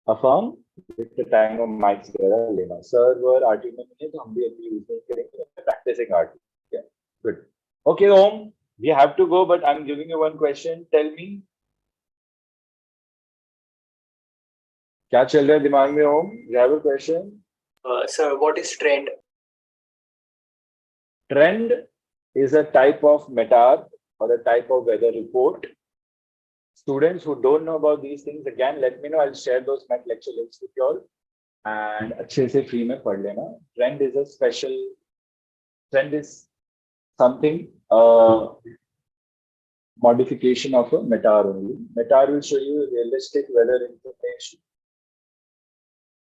Affirm. Victor Tango Mike Sierra Lima. Server RT में नहीं है तो हम भी अपनी use नहीं करेंगे. Practicing RT. Yeah, good. Okay, Om. We have to go, but I'm giving you one question. Tell me. क्या चल रहा है दिमाग में Om? You have a question? Sir, what is trend? Trend is a type of METAR or a type of weather report. Students who don't know about these things, again, let me know. I'll share those Met lecture links with you all. And अच्छे से free में पढ़ लेना. Trend is a special. Trend is something modification of a METAR only. METAR will show you realistic weather information.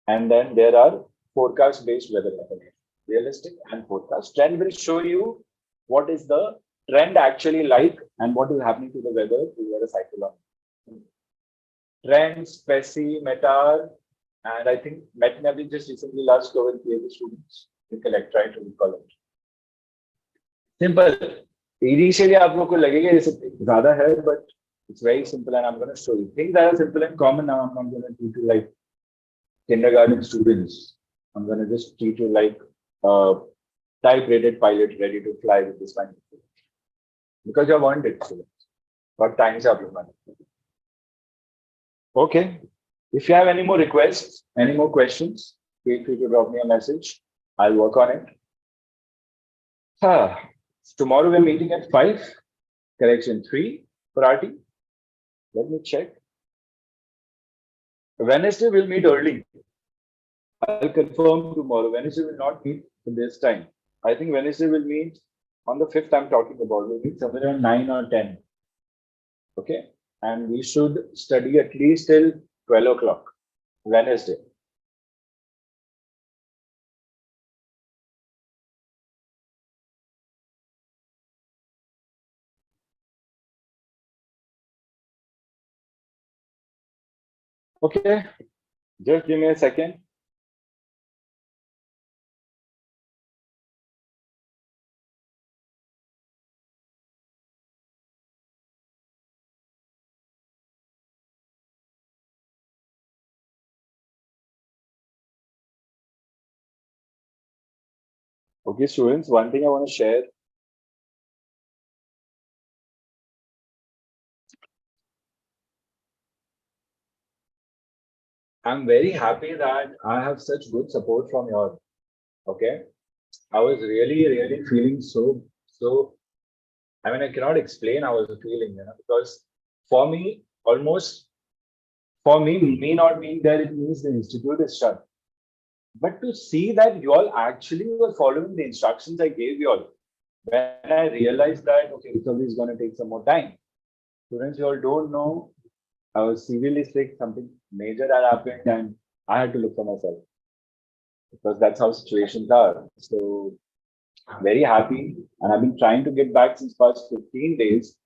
And then there are forecast-based weather information. Realistic and forecast. Trend will show you what is the trend actually like and what is happening to the weather over a cycle on. Trend, speci, METAR, and I think Met ने अभी just recently last cover किए थे students. Recollect, try to recall it. Simple. Initially आप लोग को लगेगा ये सब ज़्यादा है, but it's very simple and I'm going to show you. Things that are simple and common now I'm not going to teach you like kindergarten students. I'm going to just teach you like type-rated pilot ready to fly with this kind of thing. Because you have earned it, students. What time is up? Okay. If you have any more requests, any more questions, feel free to drop me a message. I'll work on it. Tomorrow we're meeting at 5, correction 3 for RT. Let me check. Wednesday we'll meet early. I'll confirm tomorrow. Wednesday will not meet in this time. I think Wednesday will meet on the 5th I'm talking about. We'll meet somewhere around 9 or 10. Okay. And we should study at least till 12 o'clock. Wednesday. Okay. Just give me a second. Okay, students, one thing I want to share. I'm very happy that I have such good support from you all. Okay. I was really feeling so, I mean, I cannot explain how I was feeling, because for me, me not being there, it means the institute is shut. But to see that you all actually were following the instructions I gave you all, when I realized that, okay, recovery is going to take some more time. Students, you all don't know, I was severely sick, something major had happened, and I had to look for myself. Because that's how situations are. So I'm very happy, and I've been trying to get back since past 15 days,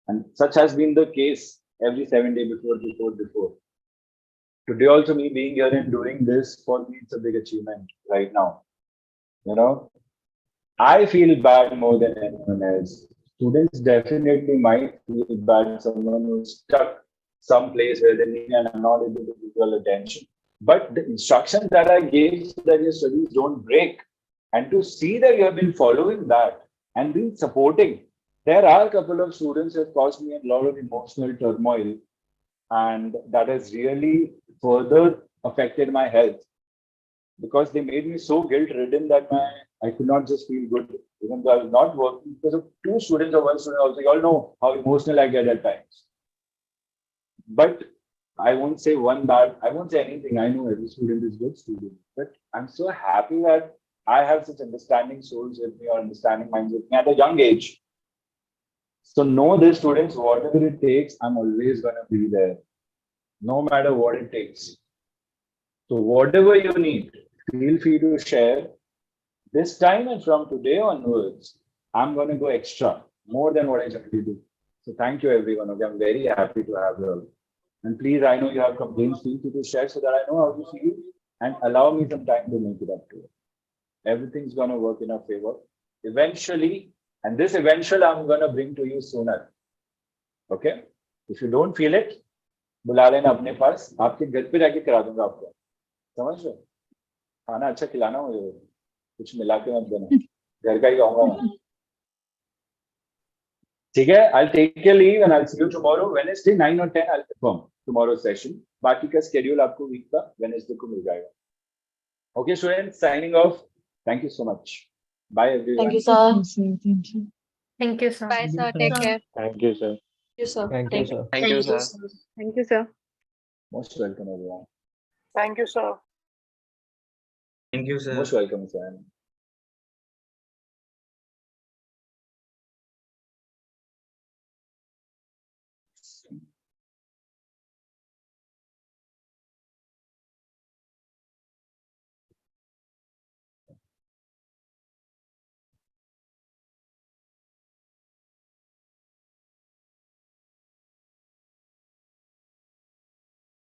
and such has been the case every 7 days before. Today also me being here and doing this, for me it's a big achievement right now. I feel bad more than anyone else. Students definitely might feel bad, someone who's stuck someplace where they need and I'm not able to give you attention. But the instructions that I gave so that your studies don't break, and to see that you have been following that and been supporting. There are a couple of students who have caused me a lot of emotional turmoil, and that has really further affected my health, because they made me so guilt-ridden that I could not just feel good, even though I was not working because of 2 students or 1 student also. You all know how emotional I get at times. But I won't say I won't say anything. I know every student is good student, but I'm so happy that I have such understanding souls with me or understanding minds with me at a young age. So know this, students, whatever it takes, I'm always going to be there, no matter what it takes. So whatever you need, feel free to share. This time and from today onwards, I'm going to go extra, more than what I generally do. So thank you, everyone. Okay, I'm very happy to have you all. And please, I know you have complaints, feel free to share so that I know how to feel and allow me some time to make it up to you. Everything's going to work in our favor. Eventually, and this eventual I'm going to bring to you sooner. Okay? If you don't feel it, बुला लेना अपने पास, आपके घर पे जाके करा दूंगा आपको. समझ रहे? खाना अच्छा खिलाना मुझे, कुछ मिला के मत देना, घर का ही खाऊंगा मैं. ठीक है? I'll take your leave and I'll see you tomorrow, Wednesday 9 or 10. I'll confirm tomorrow's session. बाकी का schedule आपको week का Wednesday को मिल जाएगा. Okay, students, signing off. Thank you so much. Bye, everyone. Thank you, sir. Thank you. Thank you, sir. Bye, sir. Take care. Thank you, sir. Thank you, sir. Thank you, sir. Thank you, sir. Thank you, sir. Most welcome, everyone. Thank you, sir. Thank you, sir. Most welcome, sir.